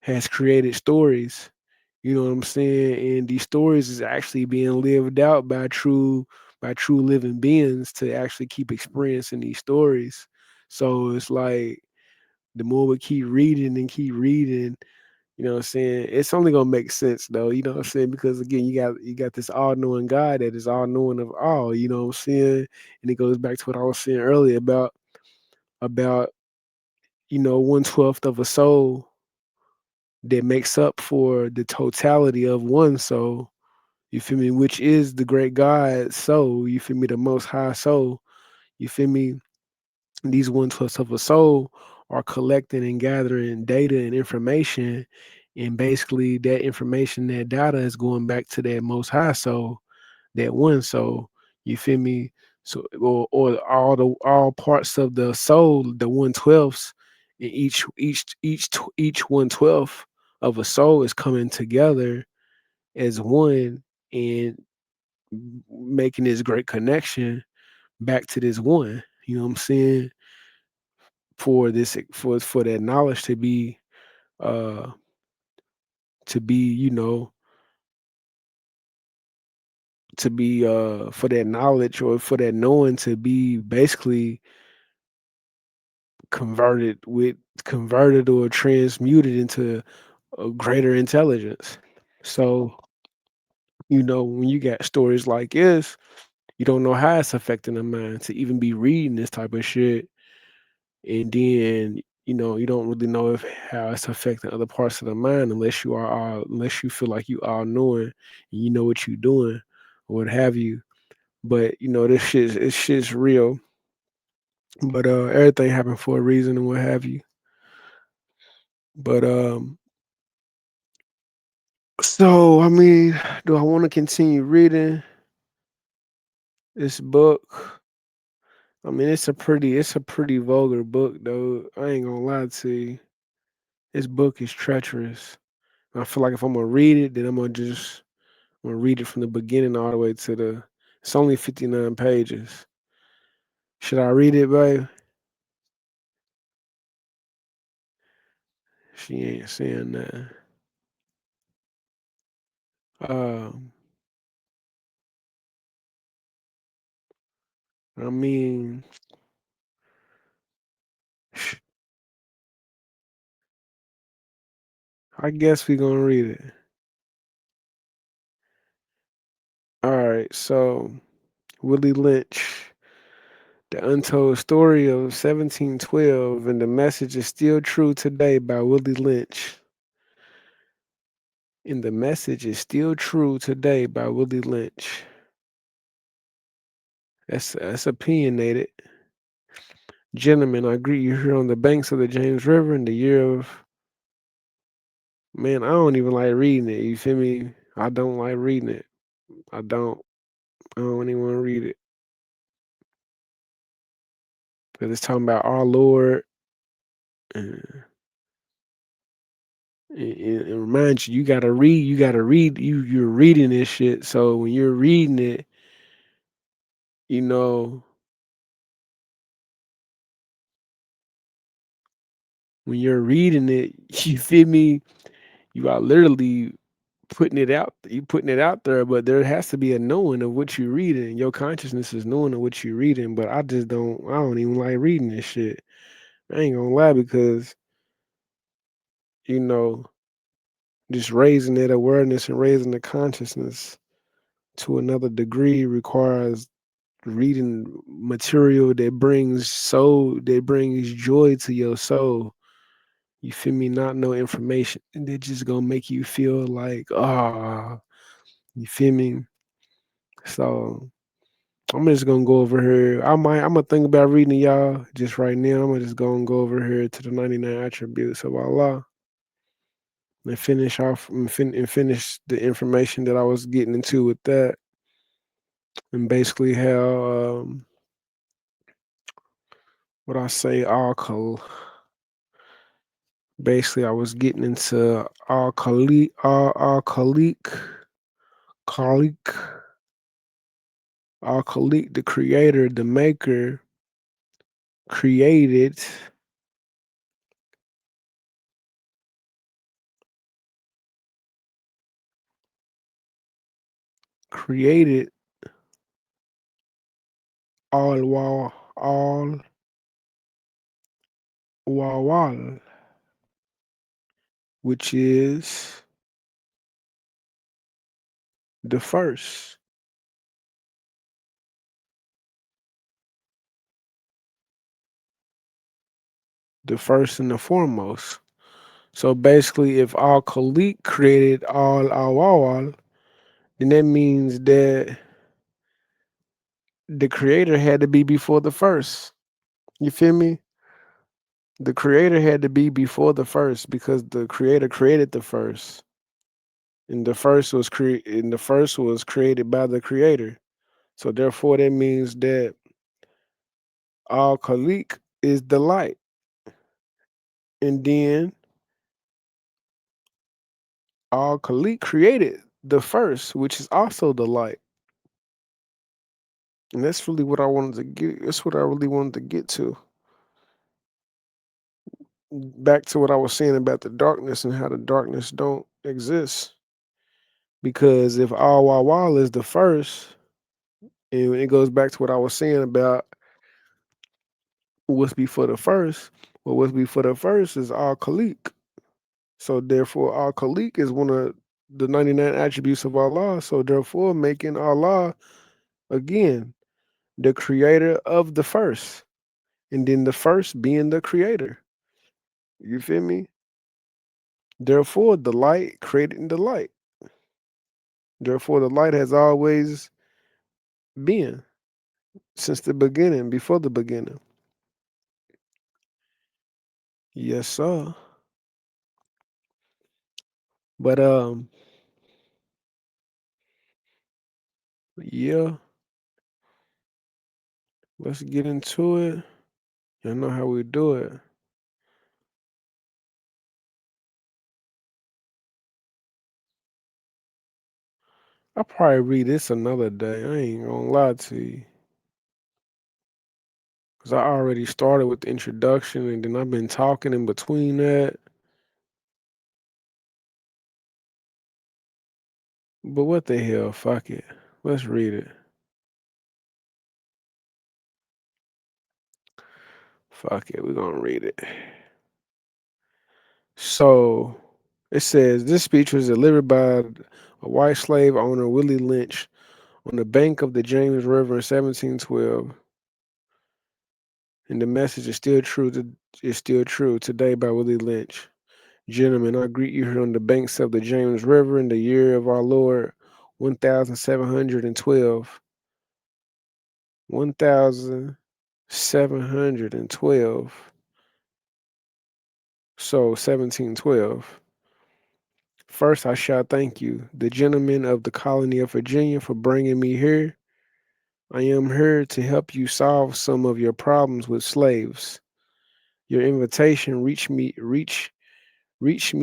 has created stories. You know what I'm saying? And these stories is actually being lived out by true living beings to actually keep experiencing these stories. So it's like the more we keep reading, you know what I'm saying, it's only gonna make sense though, you know what I'm saying? Because again, you got this all knowing God that is all knowing of all, you know what I'm saying? And it goes back to what I was saying earlier about 1/12 of a soul that makes up for the totality of one soul. You feel me? Which is the great God soul. You feel me? The most high soul. You feel me? These 1/12 of a soul are collecting and gathering data and information. And basically that information, that data is going back to that most high soul, that one soul. You feel me? So or all parts of the soul, the 1/12s, and each 1/12 of a soul is coming together as one and making this great connection back to this one. You know what I'm saying? For that knowledge uh to be, for that knowledge or for that knowing to be basically converted or transmuted into a greater intelligence. So, when you got stories like this, you don't know how it's affecting the mind to even be reading this type of shit. And then, you don't really know if how it's affecting other parts of the mind unless you feel like you all knowing and you know what you're doing or what have you. But this shit's real. But everything happened for a reason and what have you. But so I mean, do I want to continue reading this book? I mean, it's a pretty vulgar book though. I ain't gonna lie to you. This book is treacherous. I feel like if I'm gonna read it, then I'm gonna read it from the beginning all the way to the. It's only 59 pages. Should I read it, babe? She ain't saying that. Um, I mean, I guess we gonna read it. All right. So Willie Lynch, the untold story of 1712, and the message is still true today by Willie Lynch. And the message is still true today by Willie Lynch. That's opinionated. Gentlemen, I greet you here on the banks of the James River in the year of, man, I don't even like reading it. You feel me? I don't like reading it. I don't. I don't even want to read it because it's talking about our Lord. And it reminds you, you gotta read. You gotta read. You're reading this shit. So when you're reading it, you know, when you're reading it, you feel me? You are literally you putting it out there, but there has to be a knowing of what you're reading. Your consciousness is knowing of what you're reading, but I don't even like reading this shit. I ain't gonna lie because, you know, just raising that awareness and raising the consciousness to another degree requires reading material that brings joy to your soul. You feel me? Not no information and they just gonna make you feel like, you feel me? So I'm just gonna go over here. I'm gonna think about reading y'all just right now. I'm gonna just go over here to the 99 attributes of Allah and finish off and finish the information that I was getting into with that, and basically how what I say basically I was getting into Khalik, Al Khalik, the creator, the maker, created created all wawal, which is the first, the first and the foremost. So basically, if Al Khalik created all awawal, then that means that the creator had to be before the first. You feel me? The creator had to be before the first because the creator created the first. And the first was created by the creator. So therefore that means that Al Khalik is the light. And then Al Khalik created the first, which is also the light. And that's really what I wanted to get. That's what I really wanted to get to. Back to what I was saying about the darkness and how the darkness don't exist. Because if Al Wawal is the first, and it goes back to what I was saying about what's before the first, well, what's before the first is Al Khalik. So therefore, Al Khalik is one of the 99 attributes of Allah. So therefore, making Allah again the creator of the first, and then the first being the creator. You feel me? Therefore, the light created the light. Therefore, the light has always been since the beginning, before the beginning. Yes, sir. But yeah, let's get into it. You know how we do it. I'll probably read this another day. I ain't gonna lie to you. Cause I already started with the introduction and then I've been talking in between that. But what the hell? Fuck it. Let's read it. Fuck it. We're gonna read it. So it says this speech was delivered by a white slave owner, Willie Lynch, on the bank of the James River in 1712. And the message is still true today by Willie Lynch. Gentlemen, I greet you here on the banks of the James River in the year of our Lord 1712. 1712. So 1712. First, I shall thank you, the gentlemen of the colony of Virginia, for bringing me here. I am here to help you solve some of your problems with slaves. Your invitation reached me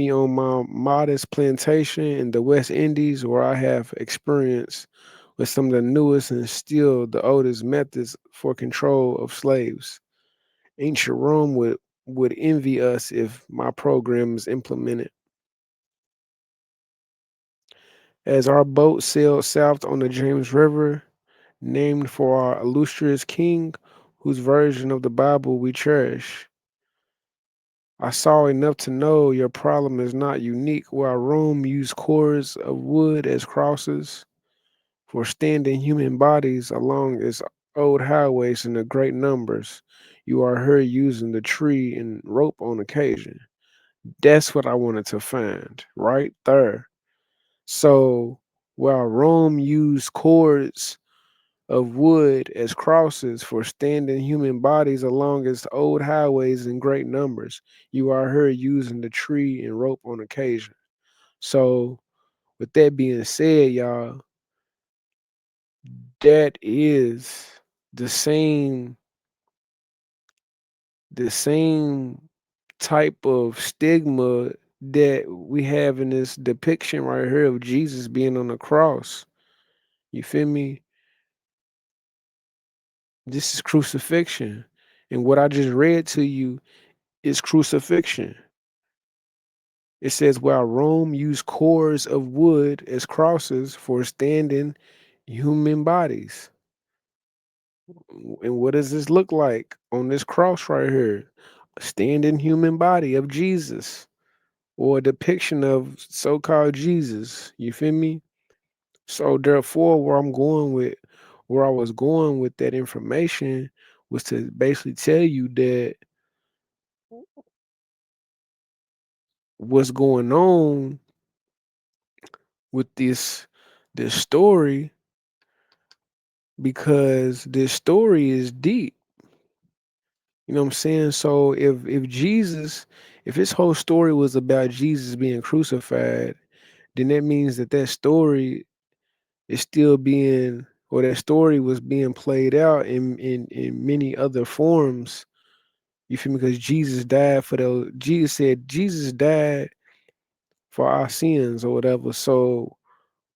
on my modest plantation in the West Indies, where I have experience with some of the newest and still the oldest methods for control of slaves. Ancient Rome would envy us if my program is implemented. As our boat sailed south on the James River, named for our illustrious king, whose version of the Bible we cherish, I saw enough to know your problem is not unique. While Rome used cords of wood as crosses for standing human bodies along its old highways in the great numbers, you are heard using the tree and rope on occasion. That's what I wanted to find right there. So while Rome used cords of wood as crosses for standing human bodies along its old highways in great numbers, you are heard using the tree and rope on occasion. So with that being said, y'all, that is the same the same type of stigma that we have in this depiction right here of Jesus being on the cross. You feel me? This is crucifixion. And what I just read to you is crucifixion. It says, while Rome used cores of wood as crosses for standing human bodies. And what does this look like on this cross right here? A standing human body of Jesus, or a depiction of so called Jesus. You feel me? So therefore, where I was going with that information was to basically tell you that what's going on with this story, because this story is deep. You know what I'm saying? So if his whole story was about Jesus being crucified, then that means that that story is still being, or that story was being played out in many other forms. You feel me? Because Jesus died for those. Jesus said Jesus died for our sins or whatever. So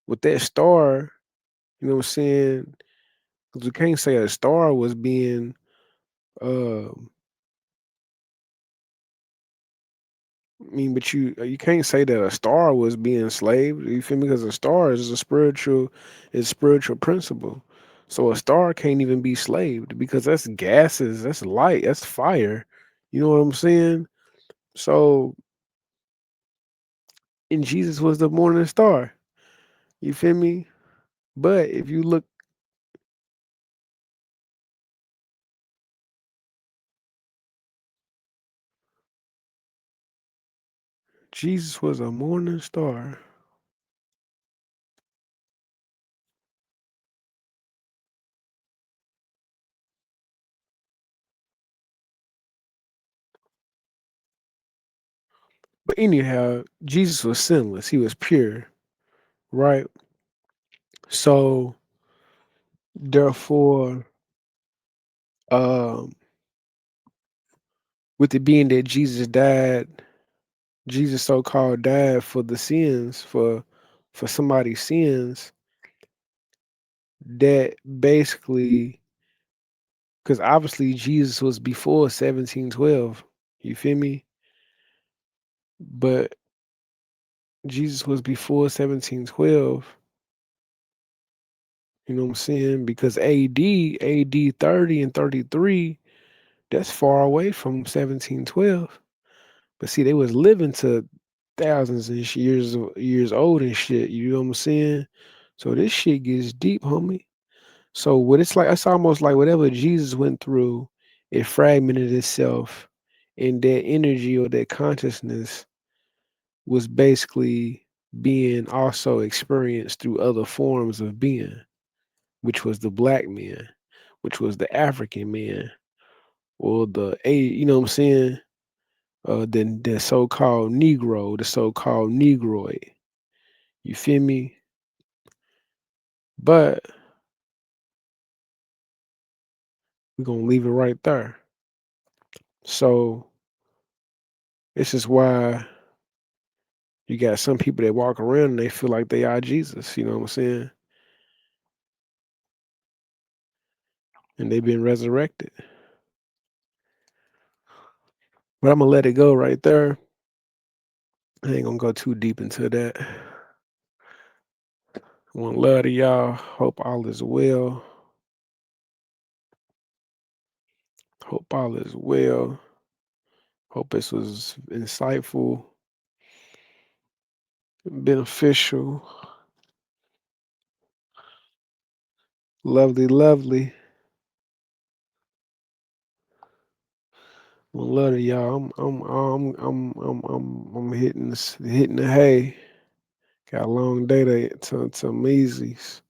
with that star, you know what I'm saying? Because we can't say a star was being, um, I mean, but you can't say that a star was being enslaved. You feel me? Because a star is spiritual principle. So a star can't even be slaved because that's gases, that's light, that's fire. You know what I'm saying? So, and Jesus was the morning star. You feel me? But if you look, Jesus was a morning star. But anyhow, Jesus was sinless. He was pure, right? So therefore, um, with it being that Jesus so-called died for the sins, for somebody's sins, that basically, because obviously Jesus was before 1712. You feel me? But Jesus was before 1712. You know what I'm saying? Because AD 30 and 33, that's far away from 1712. But see, they was living to thousands and years old and shit. You know what I'm saying? So this shit gets deep, homie. So what it's like, it's almost like whatever Jesus went through, it fragmented itself, and that energy or that consciousness was basically being also experienced through other forms of being, which was the black man, which was the African man, or you know what I'm saying? The so-called Negro, the so-called Negroid. You feel me? But we're gonna leave it right there. So this is why you got some people that walk around and they feel like they are Jesus, you know what I'm saying? And they've been resurrected. But I'm gonna let it go right there. I ain't gonna go too deep into that. One love to y'all. Hope all is well. Hope all is well. Hope this was insightful, beneficial, lovely, lovely. One love to y'all. I'm hitting the hay. Got a long day to Measies.